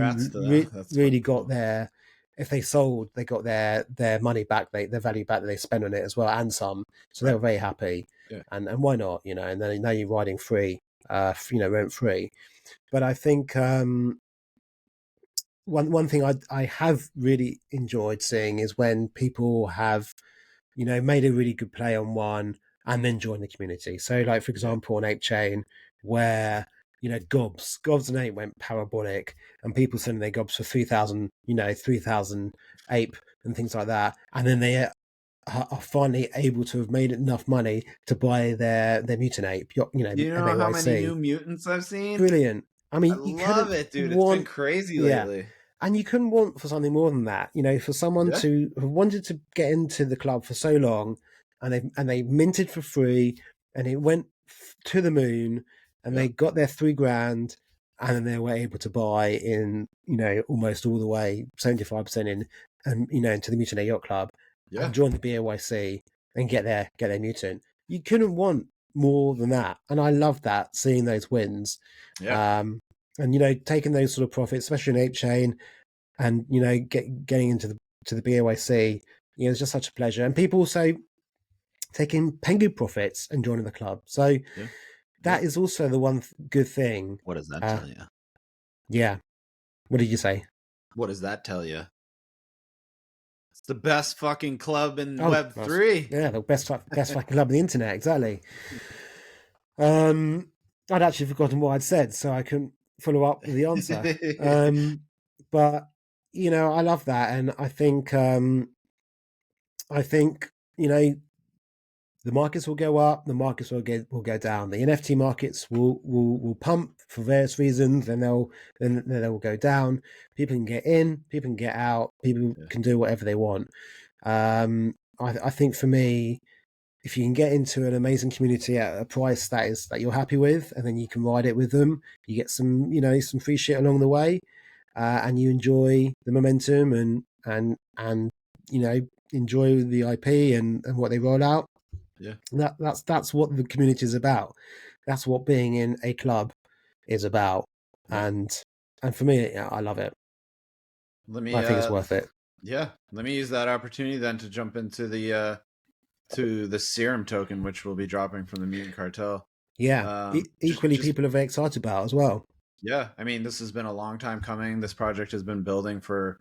really got their, if they sold, they got their money back, their value back that they spent on it as well, and some. So they were very happy. Yeah. And why not? And then now you're riding free, rent free. But I think one thing I have really enjoyed seeing is when people have, made a really good play on one and then join the community. So, like, for example, on Ape Chain, where, gobs and Ape went parabolic, and people sending their gobs for 3,000, 3,000 Ape and things like that. And then they are finally able to have made enough money to buy their mutant ape. You know how many new mutants I've seen? Brilliant. I mean, you love it, dude. It's been crazy lately. And you couldn't want for something more than that, for someone to have wanted to get into the club for so long, and they minted for free, and it went to the moon, and they got their $3,000, and then they were able to buy in, almost all the way, 75% in, and into the Mutant Yacht Club, and join the BAYC and get their mutant. You couldn't want more than that, and I love that, seeing those wins. And taking those sort of profits, especially in Ape Chain, and getting into the BAYC, it's just such a pleasure. And people also, taking Pengu profits and joining the club. So that is also the one good thing. What does that tell you? Yeah. What did you say? What does that tell you? It's the best fucking club in Web3. Yeah, the best fucking club on the internet, exactly. I'd actually forgotten what I'd said, so I couldn't follow up with the answer. But you know, I love that, and I think you know, the markets will go up, the markets will go down. The NFT markets will pump for various reasons, and they will go down. People can get in, people can get out, people can do whatever they want. I think for me, if you can get into an amazing community at a price that you're happy with, and then you can ride it with them, you get some some free shit along the way, and you enjoy the momentum and enjoy the IP and what they roll out. Yeah, that's what the community is about. That's what being in a club is about. And for me, I love it. I think it's worth it. Yeah, let me use that opportunity then to jump into the Serum Token, which will be dropping from the Mutant Cartel. Yeah, equally people are very excited about as well. Yeah, I mean, this has been a long time coming. This project has been building for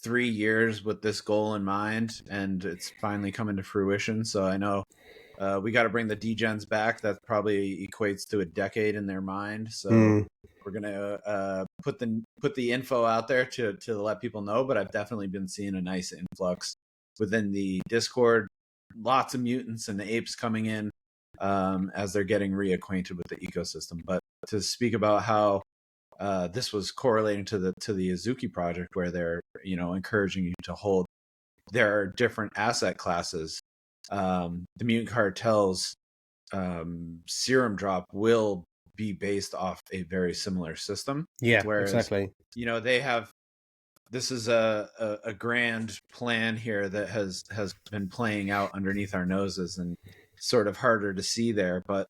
3 years with this goal in mind, and it's finally coming to fruition. So I know we got to bring the degens back. That probably equates to a decade in their mind. So we're gonna put the info out there to let people know. But I've definitely been seeing a nice influx within the Discord. Lots of mutants and the apes coming in as they're getting reacquainted with the ecosystem. But to speak about how this was correlating to the Azuki project, where they're encouraging you to hold. There are different asset classes. The Mutant Cartel's serum drop will be based off a very similar system. Yeah, whereas, exactly. They have. This is a grand plan here that has been playing out underneath our noses and sort of harder to see there, but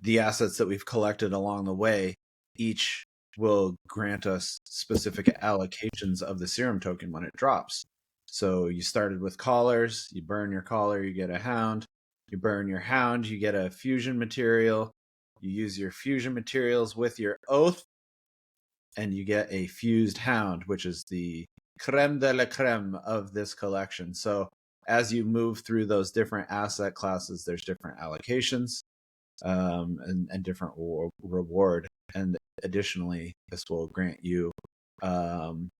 the assets that we've collected along the way each will grant us specific allocations of the serum token when it drops. So you started with collars, you burn your collar, you get a hound. You burn your hound, you get a fusion material. You use your fusion materials with your oath, and you get a fused hound, which is the creme de la creme of this collection. So as you move through those different asset classes, there's different allocations and different reward. And additionally, this will grant you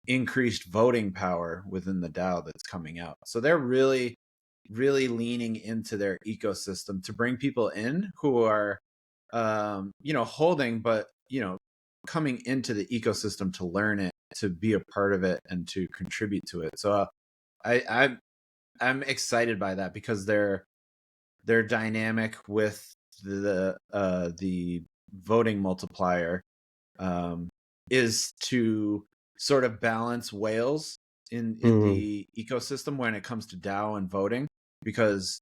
increased voting power within the DAO that's coming out. So they're really, really leaning into their ecosystem to bring people in who are, holding, but, coming into the ecosystem to learn it, to be a part of it, and to contribute to it. So I'm excited by that, because they're dynamic with the voting multiplier is to sort of balance whales in the ecosystem when it comes to DAO and voting, because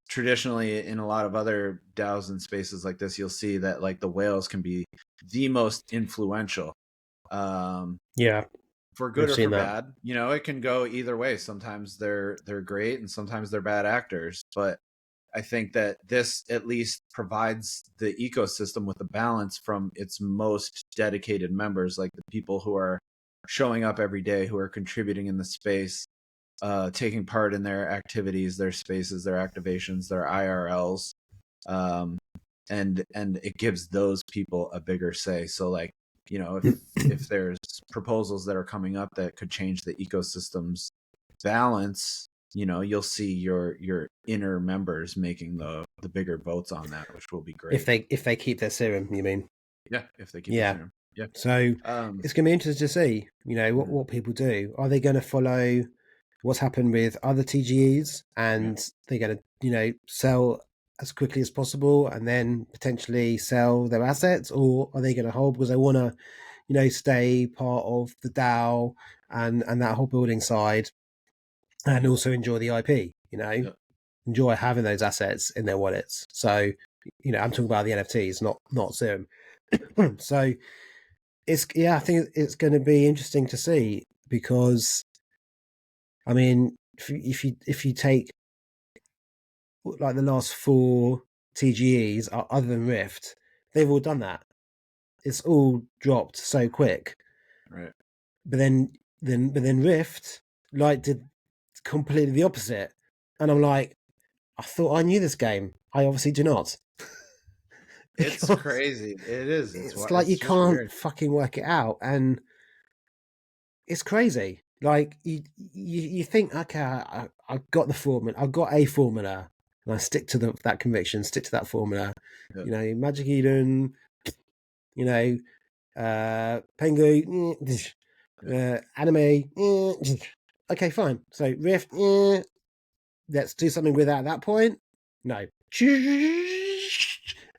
traditionally in a lot of other DAOs and spaces like this, you'll see that like the whales can be the most influential. Yeah, for good or for bad. It can go either way. Sometimes they're great and sometimes they're bad actors, but I think that this at least provides the ecosystem with a balance from its most dedicated members, like the people who are showing up every day, who are contributing in the space, taking part in their activities, their spaces, their activations, their IRLs. And it gives those people a bigger say. So like, if there's proposals that are coming up that could change the ecosystem's balance, you'll see your inner members making the bigger votes on that, which will be great. If they keep their serum, you mean? Yeah, if they keep their serum. Yeah. So it's going to be interesting to see, what people do. Are they going to follow what's happened with other TGEs, and they're going to, sell as quickly as possible and then potentially sell their assets, or are they going to hold because they want to, stay part of the DAO and that whole building side, and also enjoy the IP, enjoy having those assets in their wallets. So, I'm talking about the NFTs, not Serum. So I think it's going to be interesting to see, because I mean, if you take like the last 4 TGEs, other than Rift, they've all done that. It's all dropped so quick. Right. But then Rift like did completely the opposite, and I'm like, I thought I knew this game. I obviously do not. It's crazy. It is. It's like you It's just can't weird. fucking work it out, and it's crazy. Like you think, okay, I've got the formula, I've got a formula, and I stick to that conviction, stick to that formula. Yep. You know, Magic Eden, you know, Pengu, anime. Okay, fine. So Rift, let's do something with that at that point. No.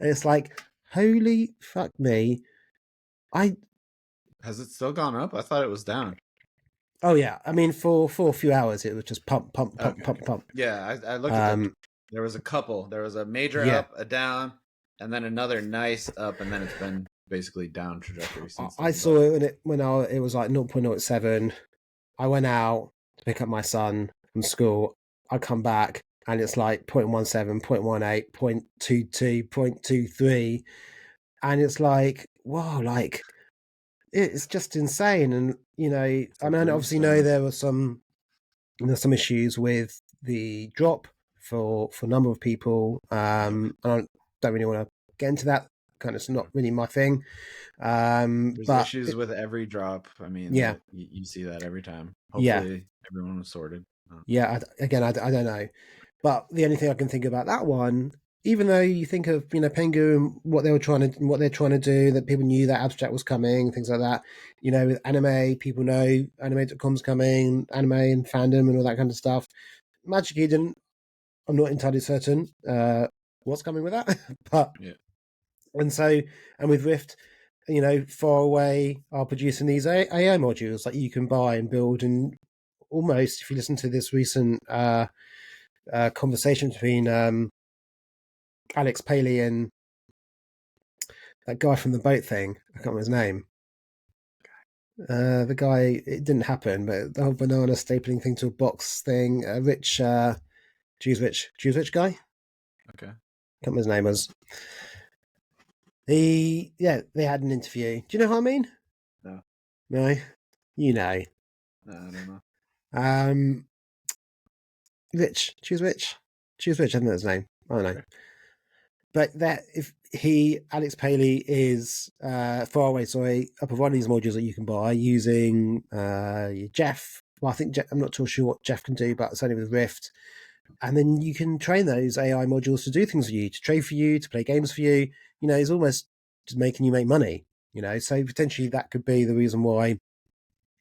And it's like, holy fuck me. Has it still gone up? I thought it was down. Oh yeah. I mean, for a few hours, it was just pump, pump, pump, Okay. pump, pump. Yeah, I looked at the. There was a couple. There was a major Yeah. up, a down, and then another nice up, and then it's been basically down trajectory since. I saw it when it was like 0.07. I went out to pick up my son from school. I come back and it's like 0.17, 0.18, 0.22, 0.23. And it's like, wow, like it's just insane. And, you know, I mean, I obviously know there's some issues with the drop for a number of people. I don't really want to get into that. Kind of, it's not really my thing. There's But issues with every drop. I mean, yeah, you see that every time. Hopefully, everyone was sorted. Yeah, I don't know, but the only thing I can think about that one, even though you think of Pengu and what they're trying to do, that people knew that abstract was coming, things like that. You know, with anime, people know anime.com's coming, anime and fandom and all that kind of stuff. Magic Eden, I'm not entirely certain what's coming with that, but Yeah. And with Rift, you know, Far Away are producing these AI modules that you can buy and build, and almost, if you listen to this recent conversation between Alex Paley and that guy from the boat thing, I can't remember his name. The guy, it didn't happen, but the whole banana stapling thing to a box thing, Jews Rich guy. Okay. Can't remember his name was. They had an interview. Do you know what I mean? No. No, you know. No, I don't know. Choose Rich. I don't know his name. I don't know. Okay. But that if Alex Paley is Far Away, are providing these modules that you can buy using Jeff. Well, I think I'm not too sure what Jeff can do, but it's only with Rift. And then you can train those AI modules to do things for you, to trade for you, to play games for you. You know, it's almost just making you make money. You know, so potentially that could be the reason why,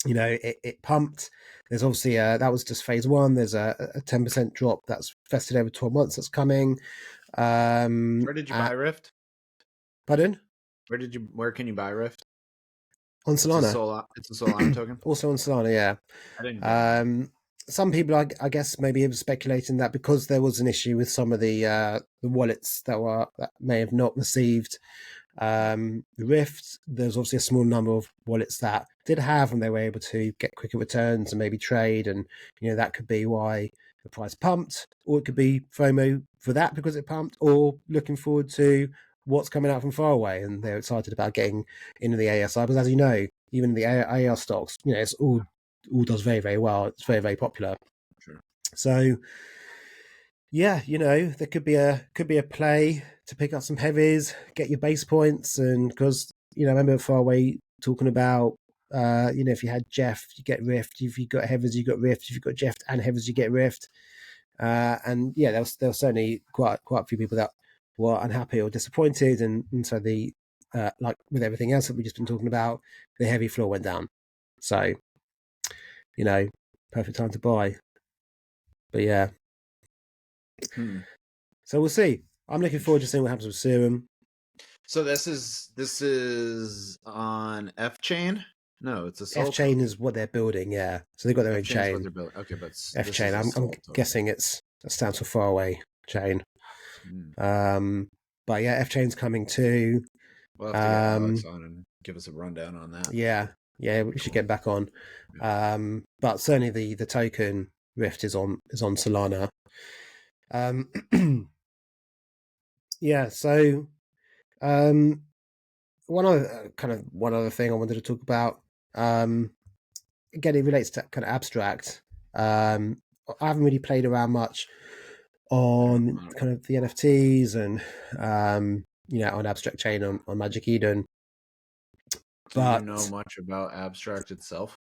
you know, it pumped. There's obviously that was just phase one. There's a 10% drop that's vested over 12 months that's coming. Where did you buy Rift? Pardon? Where can you buy Rift? On Solana. It's a Solana token. Also on Solana, yeah. I didn't. Some people, I guess, maybe have speculating that because there was an issue with some of the wallets that may have not received the Rift. There's obviously a small number of wallets that did have, and they were able to get quicker returns and maybe trade, and you know that could be why the price pumped, or it could be FOMO for that because it pumped, or looking forward to what's coming out from Far Away, and they're excited about getting into the ASI. Because as you know, even the AR stocks, you know, it's all does very, very well. It's very, very popular. Sure. So yeah, you know, there could be a play to pick up some heavies, get your base points, and because you know, I remember Far Away talking about you know, if you had Jeff, you get Rift. If you got heavies, you got Rift. If you got Jeff and heavies, you get Rift. And yeah, there was certainly quite a few people that were unhappy or disappointed, and so the like with everything else that we've just been talking about, the heavy floor went down. So, you know, perfect time to buy. But yeah. So we'll see. I'm looking forward to seeing what happens with Serum. So this is on F chain? No, it's a Sol F chain is what they're building, yeah. So they've got their own chain. Okay, but F chain. I'm guessing that stands for Far Away chain. But yeah, F chain's coming too. We'll have to get Alex on and give us a rundown on that. Yeah, we should get back on. But certainly the token Rift is on Solana. Yeah, so one other thing I wanted to talk about. Again, it relates to kind of abstract. I haven't really played around much on kind of the NFTs and on abstract chain on Magic Eden. Do you know much about abstract itself?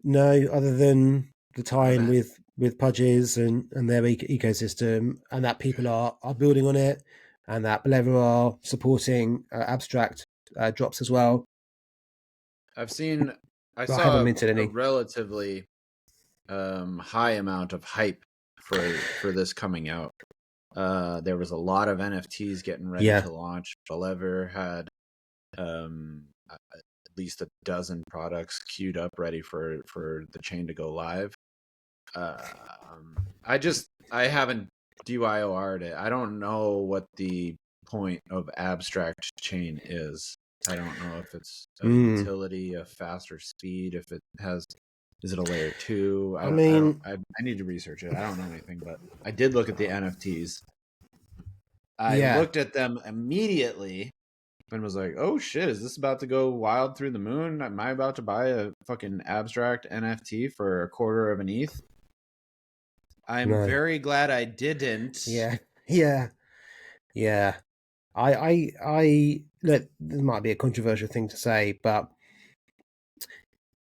No, other than the tie-in with Pudges and their ecosystem, and that people are building on it, and that Beleva are supporting abstract drops as well. I saw haven't minted any. a relatively high amount of hype for this coming out. There was a lot of NFTs getting ready to launch. Beleva had at least a dozen products queued up ready for the chain to go live. I haven't DYOR'd it. I don't know what the point of abstract chain is. I don't know if it's a utility, a faster speed, if it has, is it a layer 2? I need to research it. I don't know anything, but I did look at the NFTs. I looked at them immediately and was like, oh shit, is this about to go wild through the moon? Am I about to buy a fucking abstract NFT for a quarter of an ETH? I'm very glad I didn't. Yeah. I look, this might be a controversial thing to say, but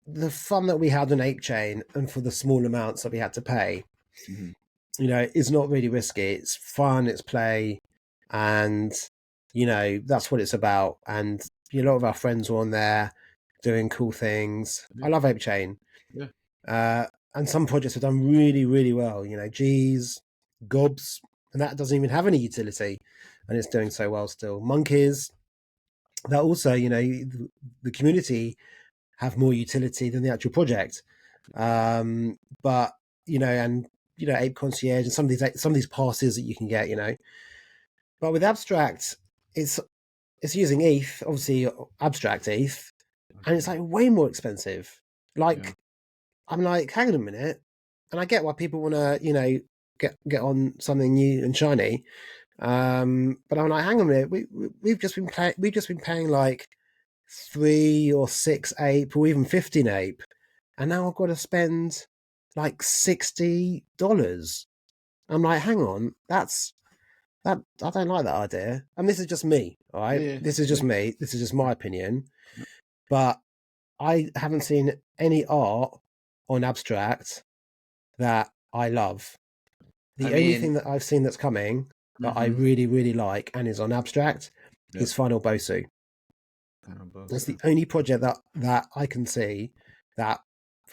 the fun that we had on Ape Chain and for the small amounts that we had to pay, is not really risky. It's fun, it's play, and that's what it's about. And a lot of our friends were on there doing cool things. I love Ape Chain. And some projects have done really, really well. G's, Gobs, and that doesn't even have any utility, and it's doing so well still. Monkeys, that also, the community have more utility than the actual project. But Ape Concierge and some of these passes that you can get, But with abstract, it's using ETH, obviously abstract ETH, and it's like way more expensive. I'm like, hang on a minute, and I get why people want to, get on something new and shiny. But I'm like, hang on a minute, we've just been paying like 3 or 6 ape or even 15 ape, and now I've got to spend like $60. I'm like, hang on, that I don't like that idea. And this is just me, all right? This is just me. This is just my opinion. But I haven't seen any art on abstract that I love. The only thing that I've seen that's coming that I really, really like and is on abstract is Final Bosu. That's the only project that I can see that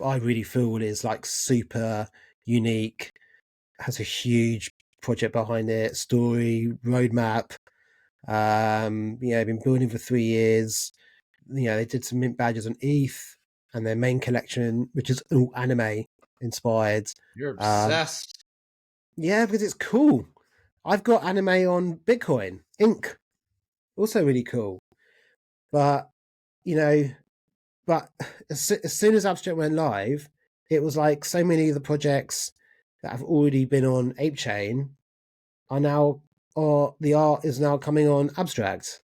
I really feel is like super unique, has a huge project behind it, story, roadmap. Been building for 3 years. They did some mint badges on ETH and their main collection, which is all anime inspired. You're obsessed. Yeah, because it's cool. I've got anime on Bitcoin, Inc. Also really cool. But, as soon as Abstract went live, it was like so many of the projects that have already been on ApeChain the art is now coming on Abstract.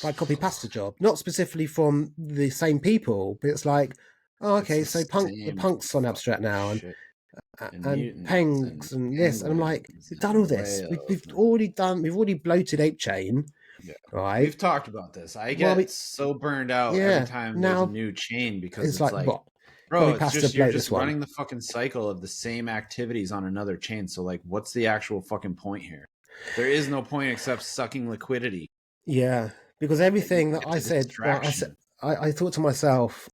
Like copy pasta job. Not specifically from the same people, but it's like, oh, okay, so the punk's on Abstract now and Pengs and this, and I'm like, we've done all this. We've already bloated ApeChain. Right. We've talked about this. I get so burned out every time there's a new chain because it's like bro, you're just running the fucking cycle of the same activities on another chain. So like, what's the actual fucking point here? There is no point except sucking liquidity. Yeah, because everything that I said, I thought to myself,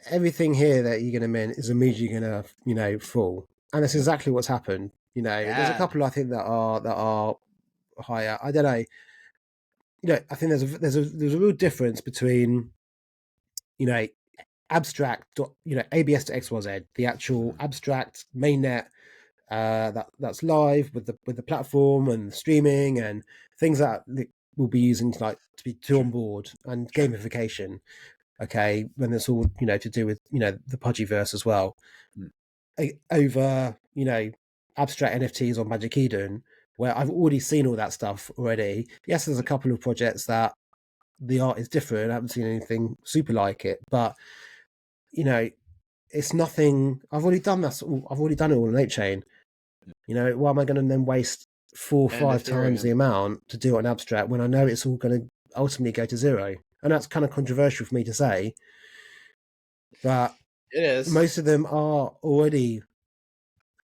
everything here that you're going to mint is immediately going to, fall, and that's exactly what's happened. There's a couple I think that are higher. I don't know. I think there's a real difference between, abstract, ABS to XYZ, the actual abstract mainnet that's live with the platform and streaming and things that we'll be using to onboard and gamification. Okay, when it's all to do with the Pudgyverse as well. Over abstract NFTs on Magic Eden, where I've already seen all that stuff already. Yes, there's a couple of projects that the art is different. I haven't seen anything super like it, but you know, it's nothing. I've already done that. I've already done it all on 8chain. You know, why am I going to then waste 4 or And 5 times the Ethereum. amount to do it on abstract when I know it's all going to ultimately go to zero? And that's kind of controversial for me to say, but It is. most of them are already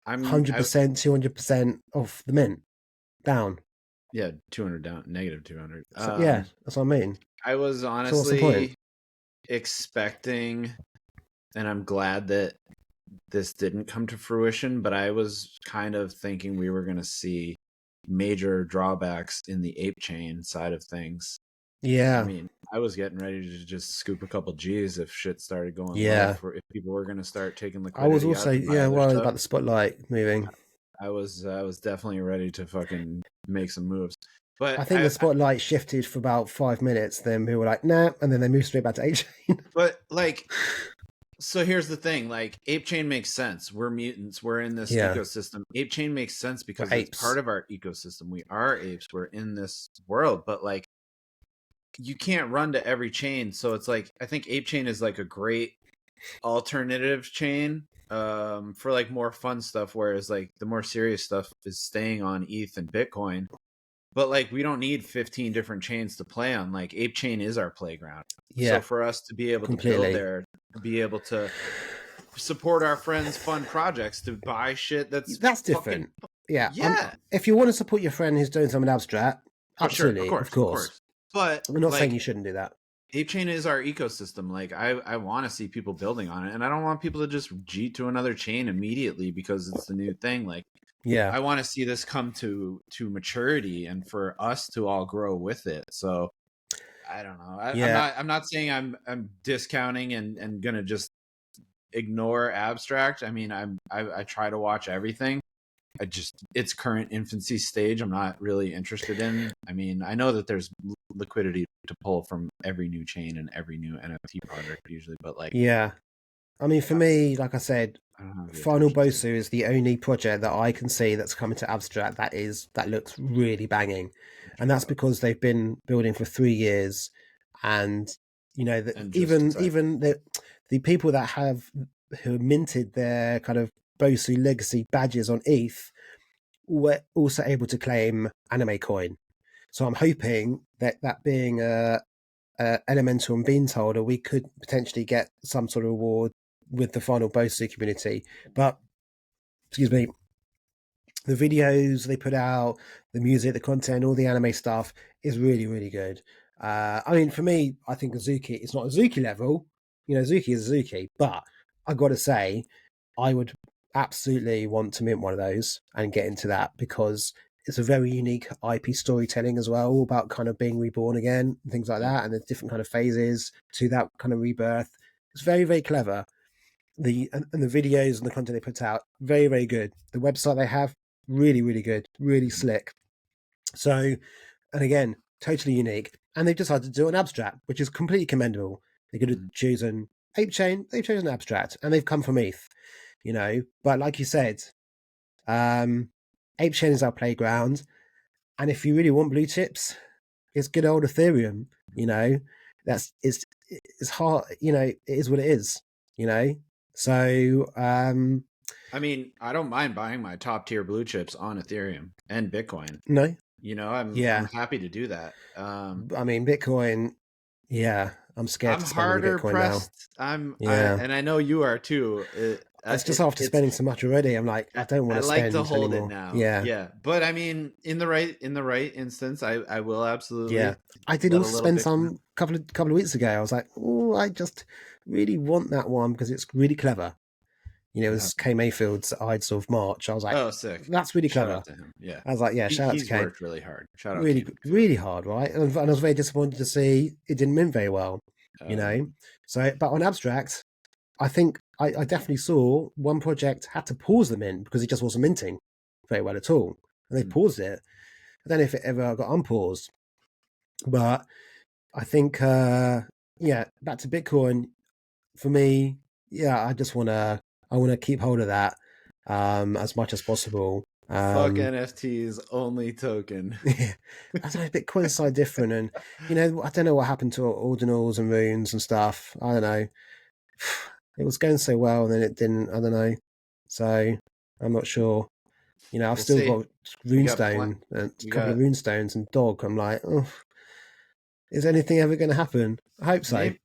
100%, 200% off the mint down. Yeah, 200 down, negative 200. So, yeah, that's what I mean. I was So what's the honestly point? expecting, and I'm glad that this didn't come to fruition, but I was kind of thinking we were going to see major drawbacks in the ape chain side of things. Yeah, I mean, I was getting ready to just scoop a couple G's if shit started going Yeah. low, for if people were going to start taking I liquidity was out also to buy other worried stuff. about the spotlight moving. I was definitely ready to fucking make some moves. But I think the spotlight shifted for about 5 minutes. Then we were like, nah, and then they moved straight back to 8chain. But like, so here's the thing: like, ape chain makes sense. We're mutants. We're in this Yeah. ecosystem. Ape chain makes sense because We're it's apes. part of our ecosystem. We are apes. We're in this world, but like, you can't run to every chain. So it's like, I think ape chain is like a great alternative chain for like more fun stuff, whereas like the more serious stuff is staying on ETH and Bitcoin. But like, we don't need 15 different chains to play on. Like, ape chain is our playground. Yeah, So for us to be able to completely. build there, be able to support our friends' fun projects, to buy shit that's different. Yeah. Yeah. If you want to support your friend who's doing something abstract, Oh, sure, absolutely, of course. But I'm not like, saying you shouldn't do that. ape chain is our ecosystem. Like, I want to see people building on it, and I don't want people to just G to another chain immediately because it's the new thing. Like, Yeah. I want to see this come to maturity and for us to all grow with it. So I don't know. I'm not saying I'm discounting and gonna just ignore abstract. I mean, I try to watch everything. Its current infancy stage, I'm not really interested in. I mean, I know that there's liquidity to pull from every new chain and every new NFT project usually, but like, Yeah. I mean, for me, like I said, I don't have the Final attention to Bosu is the only project that I can see that's coming to abstract that looks really banging, and that's because they've been building for 3 years, and you know that And just a sec. even the people that who minted their kind of Bosu legacy badges on ETH were also able to claim anime coin. So I'm hoping that being a Elemental and Beans holder, we could potentially get some sort of reward with the Final Bosu community. But excuse me, the videos they put out, the music, the content, all the anime stuff is really, really good. I mean, for me, I think Azuki, it's not Azuki level. You know, Azuki is Azuki, but I got to say, I would absolutely want to mint one of those and get into that because it's a very unique IP storytelling as well, all about kind of being reborn again and things like that, and there's different kind of phases to that kind of rebirth. It's very, very clever. And the videos and the content they put out, very, very good. The website they have, really, really good, really slick. So, and again, totally unique. And they've decided to do an abstract, which is completely commendable. They could have chosen 8chain, they've chosen abstract, and they've come from ETH, you know. But like you said, 8chain is our playground. And if you really want blue chips, it's good old Ethereum, you know. It's hard, you know, it is what it is, you know. So I mean, I don't mind buying my top tier blue chips on Ethereum and Bitcoin. no. You know, I'm happy to do that. I mean, Bitcoin, yeah, I'm scared I'm to spend any harder Bitcoin pressed. now. I know you are too. It's just after spending so much already, I'm like, I don't want to spend to hold anymore. it now. Yeah. But I mean, in the right instance, I will absolutely. Yeah, I did also spend some couple of weeks ago. I was like, oh, I just really want that one because it's really clever. You know, it was Kay Mayfield's Ides of March. I was like, oh, sick. That's really clever. Shout out to him. Yeah. I was like, yeah, shout out to He's Kay. worked really hard. Shout out really, to really hard, right? And I was very disappointed to see it didn't mint very well, you know? So, but on abstract, I think I definitely saw one project had to pause the mint because it just wasn't minting very well at all. And they paused it. I don't know if it ever got unpaused. But I think, yeah, back to Bitcoin, for me, yeah, I want to keep hold of that. as much as possible. Fuck NFTs, only token. Yeah, I don't know. Bitcoin's so different, and I don't know what happened to ordinals and runes and stuff. I don't know. It was going so well, and then it didn't. I don't know. So I'm not sure. I've We'll still see. got runestone and a couple of runestones and dog. I'm like, oh, is anything ever going to happen? I hope so. Maybe.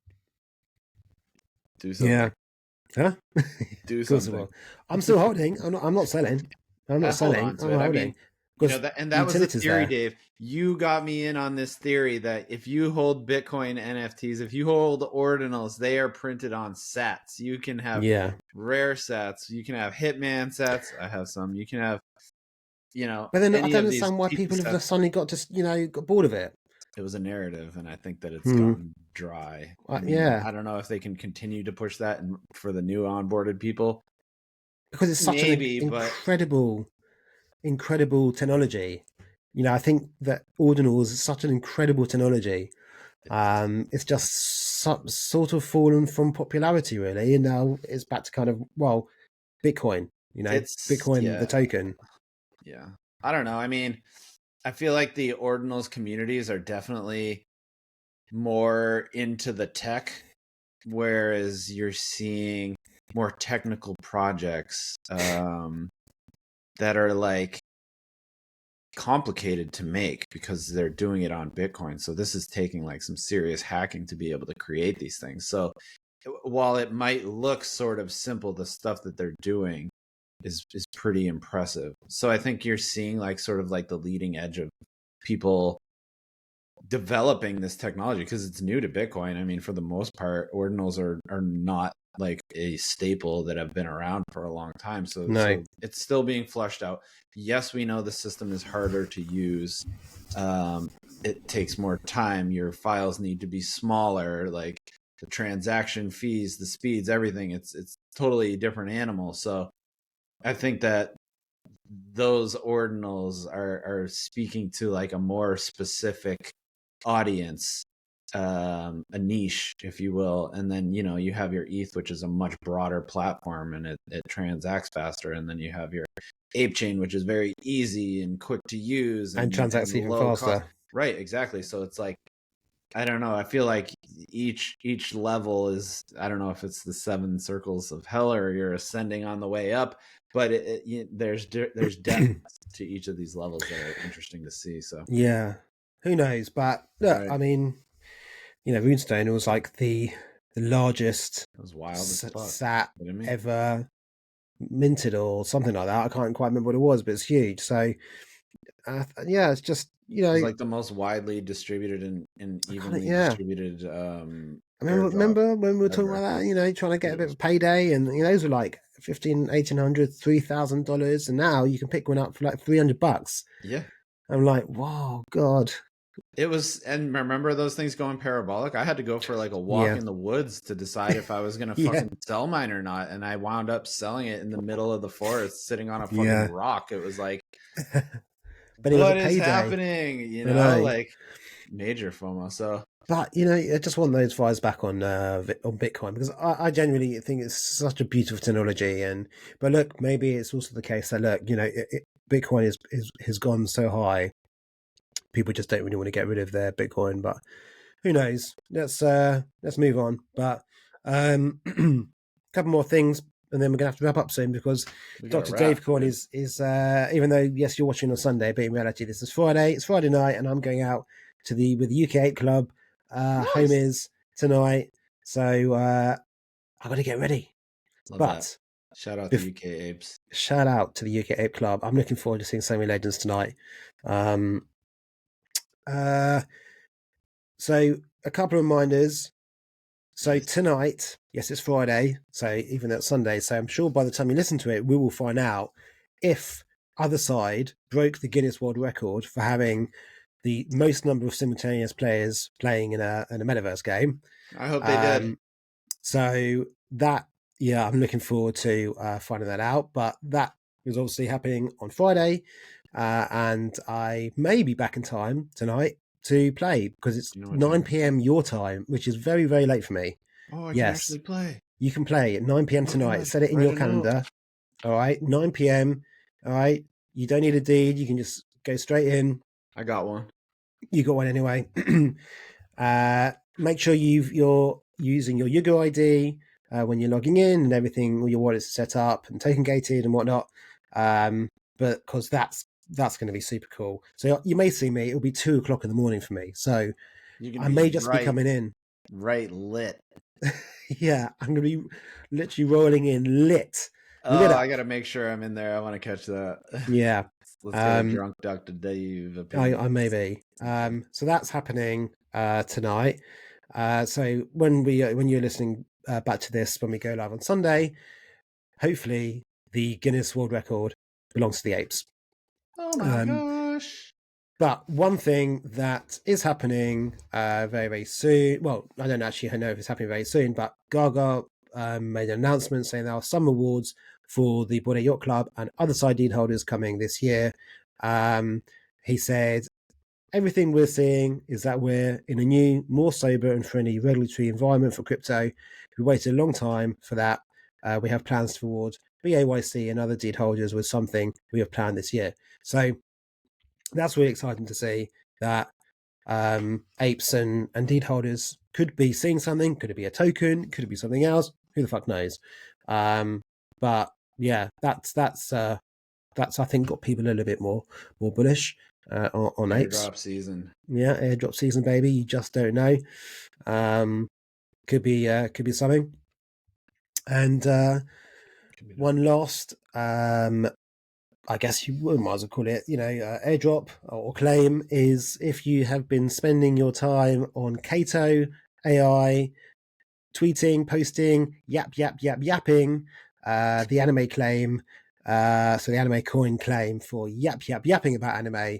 Do something. Yeah. Huh? Do Of course it something. will. I'm still holding. I'm not selling. I'm not selling. Hold on to I'm it. I holding. mean, that was the utility's theory, there. Dave. You got me in on this theory that if you hold Bitcoin NFTs, if you hold ordinals, they are printed on sats. You can have Yeah. rare sats. You can have Hitman sats. I have some. You can have, But then I any don't of these understand why pizza people have sets. just suddenly got got bored of it. It was a narrative, and I think that it's Hmm. gotten dry. Yeah. I don't know if they can continue to push that for the new onboarded people. Because it's such an incredible technology. I think that ordinals is such an incredible technology. It's just sort of fallen from popularity, really, and now it's back to kind of Bitcoin. Bitcoin, the token. Yeah, I don't know. I mean, I feel like the ordinals communities are definitely more into the tech, whereas you're seeing more technical projects that are like complicated to make because they're doing it on Bitcoin. So this is taking like some serious hacking to be able to create these things. So while it might look sort of simple, the stuff that they're doing is pretty impressive. So I think you're seeing like sort of like the leading edge of people developing this technology because it's new to Bitcoin. I mean, for the most part, ordinals are not like a staple that have been around for a long time. So it's still being flushed out. Yes, we know the system is harder to use. It takes more time. Your files need to be smaller, like the transaction fees, the speeds, everything. It's totally a different animal. So I think that those ordinals are speaking to like a more specific audience, a niche, if you will. And then, you have your ETH, which is a much broader platform and it transacts faster. And then you have your Ape chain, which is very easy and quick to use and transacts even low faster. cost. Right, exactly. So it's like, I don't know. I feel like each level is, I don't know if it's the 7 circles of hell or you're ascending on the way up, but there's depth to each of these levels that are interesting to see. So yeah, who knows? But look, Right. I mean, Runestone was like the largest it was wild as fuck. sat ever minted or something like that. I can't quite remember what it was, but it's huge. So yeah, it's just it's like the most widely distributed and evenly distributed. Remember when we were talking about that? Trying to get a bit of a payday, and those were like $1,500, $1,800, $3,000, and now you can pick one up for like $300. Yeah, I'm like, wow, God. It was, and remember those things going parabolic? I had to go for like a walk in the woods to decide if I was going to fucking sell mine or not. And I wound up selling it in the middle of the forest, sitting on a fucking rock. It was like, but it what was is happening? Like major FOMO. So, but I just want those vibes back on Bitcoin because I genuinely think it's such a beautiful technology. But look, maybe it's also the case that Bitcoin has gone so high. People just don't really want to get rid of their Bitcoin, but who knows? Let's move on. But a couple more things, and then we're gonna have to wrap up soon because Dr. Dave Coin is even though yes you're watching on Sunday, but in reality this is Friday. It's Friday night, and I'm going out with the UK8 Club. Nice. Home is tonight, so I got to get ready. Love that. Shout out to UK Apes. Shout out to the UK8 Club. I'm looking forward to seeing so many legends tonight. So a couple of reminders. So tonight, yes, it's Friday, so even though it's Sunday, so I'm sure by the time you listen to it, we will find out if Other Side broke the Guinness World Record for having the most number of simultaneous players playing in a metaverse game. I hope they did. So that, I'm looking forward to finding that out. But that is obviously happening on Friday, and I may be back in time tonight to play because it's 9 p.m. your time, which is very, very late for me. Oh, I can actually play. You can play at 9 p.m. tonight. Set it in your calendar. All right, 9 p.m. All right, you don't need a deed. You can just go straight in. I got one. You got one anyway. Make sure you're using your Yugo ID when you're logging in and everything. All your wallets are set up and token gated and whatnot. But because that's going to be super cool. So you may see me. It'll be 2:00 in the morning for me. So I may just be coming in. Right lit. Yeah, I'm going to be literally rolling in lit. Oh, Lit up. I got to make sure I'm in there. I want to catch that. Yeah. Let's get a drunk Dr. Dave opinion. I may be. So that's happening tonight. So when you're listening back to this, when we go live on Sunday, hopefully the Guinness World Record belongs to the apes. Oh my gosh. But one thing that is happening very, very soon, well, I don't actually know if it's happening very soon, but Gaga made an announcement saying there are some awards for the Bored Ape Yacht Club and other side deed holders coming this year. He said, everything we're seeing is that we're in a new, more sober and friendly regulatory environment for crypto. We waited a long time for that. We have plans to award BAYC and other deed holders with something we have planned this year. So that's really exciting to see that apes and deed holders could be seeing something. Could it be a token? Could it be something else? Who the fuck knows? But yeah, that's I think got people a little bit more bullish on apes. Airdrop season. Yeah, airdrop season, baby. You just don't know. Could be something. And one last, I guess you might as well call it, airdrop or claim is if you have been spending your time on Kato AI, tweeting, posting, yapping, the anime claim. So the anime coin claim for yapping about anime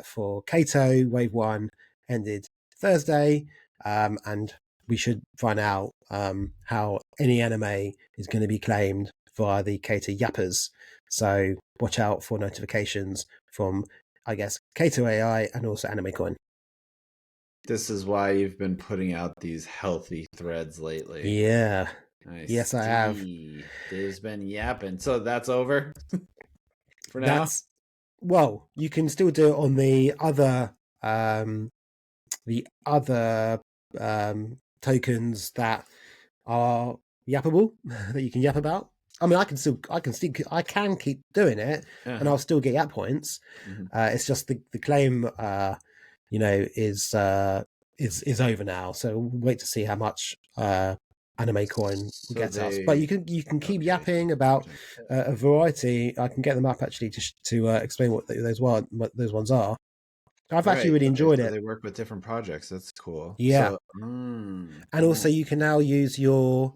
for Kato Wave 1 ended Thursday, and we should find out how any anime is going to be claimed via the Kato yappers. So watch out for notifications from, I guess, Kato AI and also anime coin. This is why you've been putting out these healthy threads lately. Yeah. Yes, I have. Dave's been yapping. So that's over for now? Well, you can still do it on the other tokens that are yappable that you can yap about. I mean, I can keep doing it, and I'll still get yap points. It's just the claim, is over now. So we'll wait to see how much anime coin gets us. But you can keep yapping about a variety. I can get them up actually to explain what those ones are. I've actually really enjoyed it. They work with different projects. That's cool. Yeah. So, and also you can now use your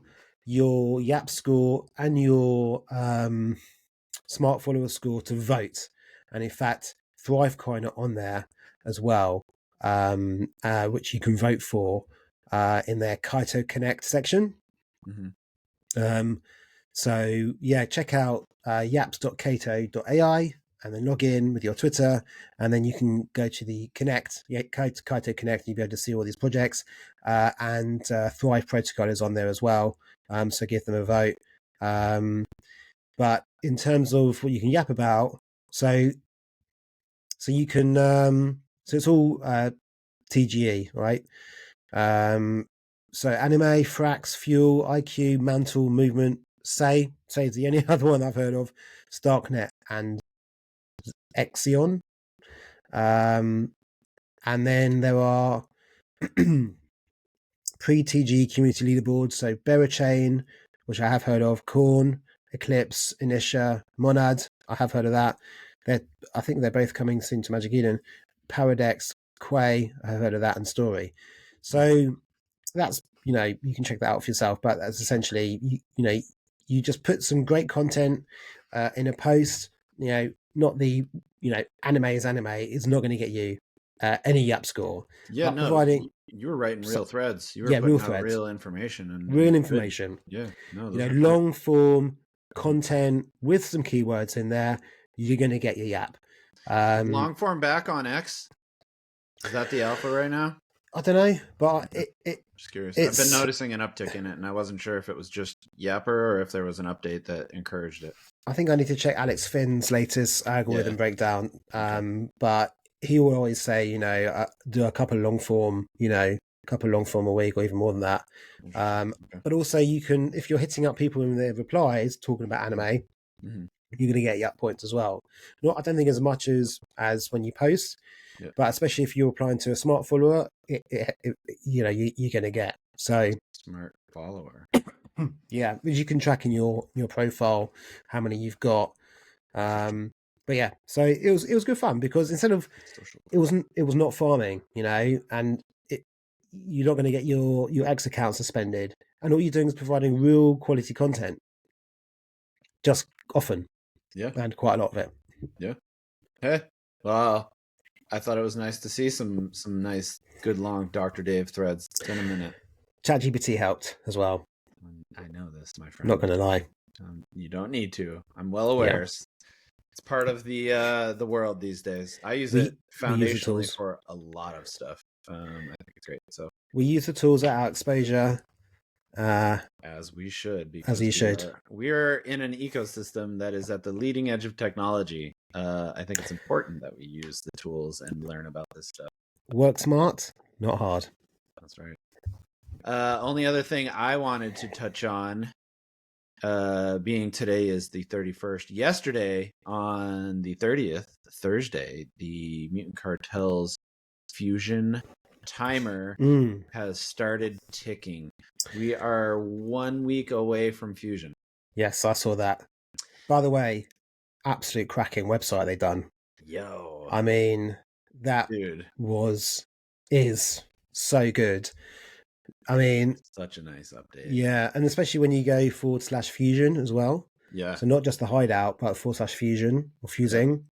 Yap score and your smart follower score to vote. And in fact, Thrive Coin are on there as well, which you can vote for in their Kaito Connect section. So yeah, check out yaps.kato.ai and then log in with your Twitter, and then you can go to the Connect, Kaito Connect, and you'll be able to see all these projects. And Thrive Protocol is on there as well, so give them a vote. But in terms of what you can yap about, so you can, so it's all TGE, right? So anime, Frax, Fuel, IQ, Mantle, Movement, Say is the only other one I've heard of, Starknet and Exion. And then there are pre-TG community leaderboards, so Berachain, which I have heard of, Korn, Eclipse, Inisha, Monad, I have heard of that. I think they're both coming soon to Magic Eden. Paradex, Quay, I have heard of that, and Story. So that's, you can check that out for yourself, but that's essentially, you just put some great content in a post, not the, anime is anime, is not going to get you any yap score. Yeah, no, providing, you were writing real threads. You were putting real threads, real information. And real information. Yeah, no, long form content with some keywords in there, you're going to get your yap. Long form back on X? Is that the alpha right now? I don't know, but Just curious. I've been it's. noticing an uptick in it, and I wasn't sure if it was just Yapper or if there was an update that encouraged it. I think I need to check Alex Finn's latest algorithm Yeah. breakdown. Okay. But he will always say, do a couple of long form, a week or even more than that. Interesting. Okay. But also you can, if you're hitting up people in their replies talking about anime, Mm-hmm. you're going to get Yup points as well. Not, I don't think as much as when you post, Yeah. but especially if you're applying to a smart follower, you're going to get. So Smart follower. yeah, you can track in your profile how many you've got. But yeah, so it was good fun because instead of Social. it was not farming, and you're not going to get your X account suspended, and all you're doing is providing real quality content, just often, Yeah. and quite a lot of it. Yeah. Hey. Well, I thought it was nice to see some nice, good long Dr. Dave threads. It's been a minute. ChatGPT helped as well. I know this, my friend. Not going to lie. You don't need to. I'm well aware. Yeah. It's part of the world these days. I use it foundationally tools. for a lot of stuff. I think it's great. So We use the tools at our exposure. as we should, because we are in an ecosystem that is at the leading edge of technology. I think it's important that we use the tools and learn about this stuff. Work smart, not hard. That's right. Only other thing I wanted to touch on, being today is the 31st. Yesterday, on the 30th, Thursday, the Mutant Cartel's Fusion timer has started ticking. We are 1 week away from Fusion. Yes, I saw that. By the way, absolute cracking website they done. Yo. I mean, that is so good. I mean, such a nice update. Yeah, and especially when you go /fusion as well. Yeah. So not just the hideout, but /fusion or fusing.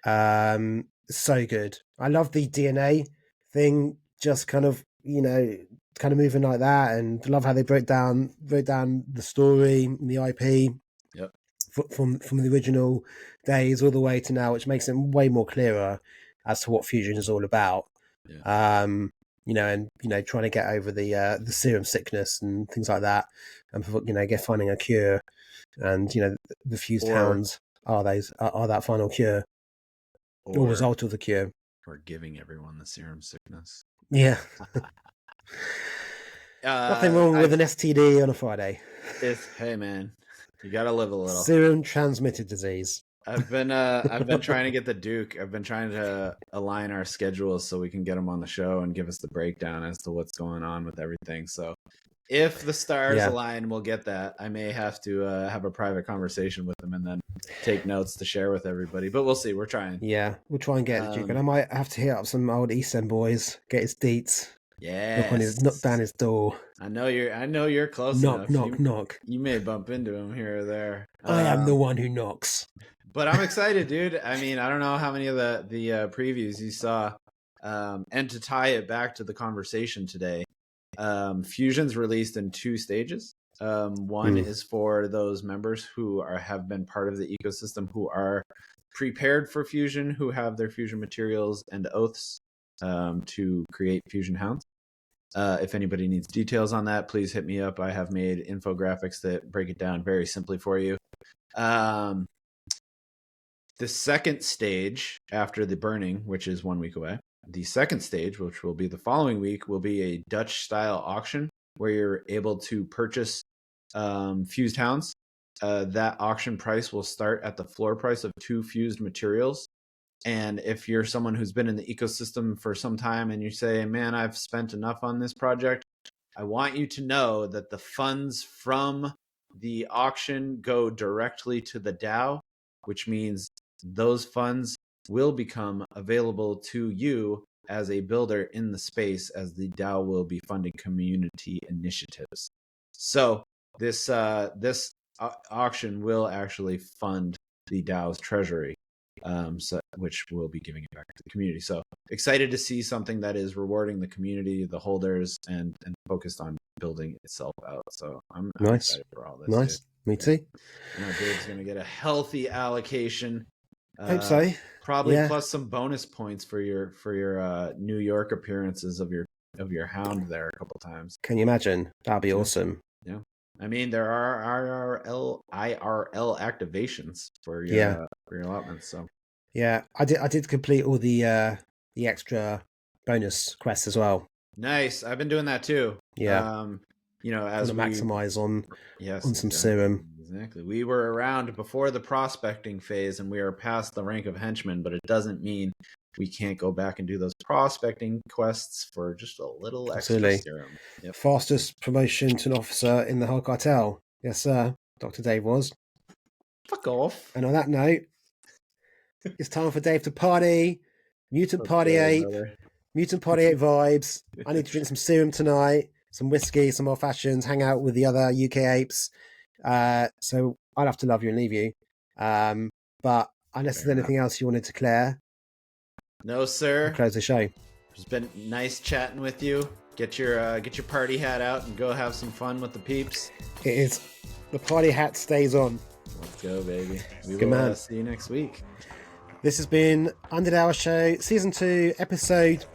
Yeah. So good. I love the DNA thing, just kind of moving like that, and love how they broke down the story, the IP. Yep. From the original days all the way to now, which makes it way more clearer as to what fusion is all about. Yeah. And trying to get over the serum sickness and things like that, and finding a cure, and the fused hounds are that final cure or result of the cure, or giving everyone the serum sickness. Yeah. Nothing wrong with an STD on a Friday. Hey man, you gotta live a little. Serum transmitted disease. I've been trying to get the Duke. I've been trying to align our schedules so we can get him on the show and give us the breakdown as to what's going on with everything. So if the stars align, we'll get that. I may have to have a private conversation with him and then take notes to share with everybody. But we'll see. We're trying. Yeah, we'll try and get the Duke. And I might have to hit up some old East End boys, get his deets. Yeah, knock down his door. I know you're close enough. Knock. You may bump into him here or there. I am the one who knocks. But I'm excited, dude. I mean, I don't know how many of the previews you saw. And to tie it back to the conversation today, Fusion's released in 2 stages. One is for those members who have been part of the ecosystem, who are prepared for Fusion, who have their Fusion materials and oaths to create Fusion hounds. If anybody needs details on that, please hit me up. I have made infographics that break it down very simply for you. The second stage after the burning, which is 1 week away, the second stage, which will be the following week, will be a Dutch-style auction where you're able to purchase fused hounds. That auction price will start at the floor price of 2 fused materials. And if you're someone who's been in the ecosystem for some time and you say, man, I've spent enough on this project, I want you to know that the funds from the auction go directly to the DAO, which means those funds will become available to you as a builder in the space, as the DAO will be funding community initiatives. So this auction will actually fund the DAO's treasury, which will be giving it back to the community. So excited to see something that is rewarding the community, the holders, and focused on building itself out. So I'm excited for all this. Nice. Dude. Me too. I know Dave's going to get a healthy allocation. Hope so. Probably plus some bonus points for your New York appearances of your of your hound there a couple times. Can you imagine? That'd be awesome. I mean, there are IRL activations for your allotments. So Yeah, I did complete all the extra bonus quests as well. nice. I've been doing that too. Yeah. As to maximize on some exactly. serum. Exactly. We were around before the prospecting phase, and we are past the rank of henchman, but it doesn't mean we can't go back and do those prospecting quests for just a little extra serum. Yep. Fastest promotion to an officer in the whole cartel. Yes, sir. Dr. Dave was. Fuck off. And on that note, it's time for Dave to party. Mutant Party 8. Mutant Party 8 vibes. I need to drink some serum tonight, some whiskey, some old fashions, hang out with the other UK apes. So I'd have to love you and leave you. But unless there's anything else you want to declare, no, sir. we'll close the show. It's been nice chatting with you. Get your party hat out and go have some fun with the peeps. It is. The party hat stays on. Let's go, baby. We Good will man. see you next week. This has been Undead Hour Show, Season 2, Episode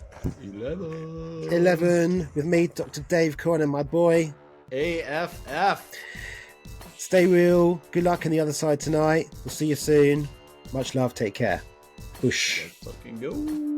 11, with me, Dr. Dave Corn, and my boy, A.F.F. Stay real. Good luck on the other side tonight. We'll see you soon. Much love. Take care. Whoosh. Let's fucking go.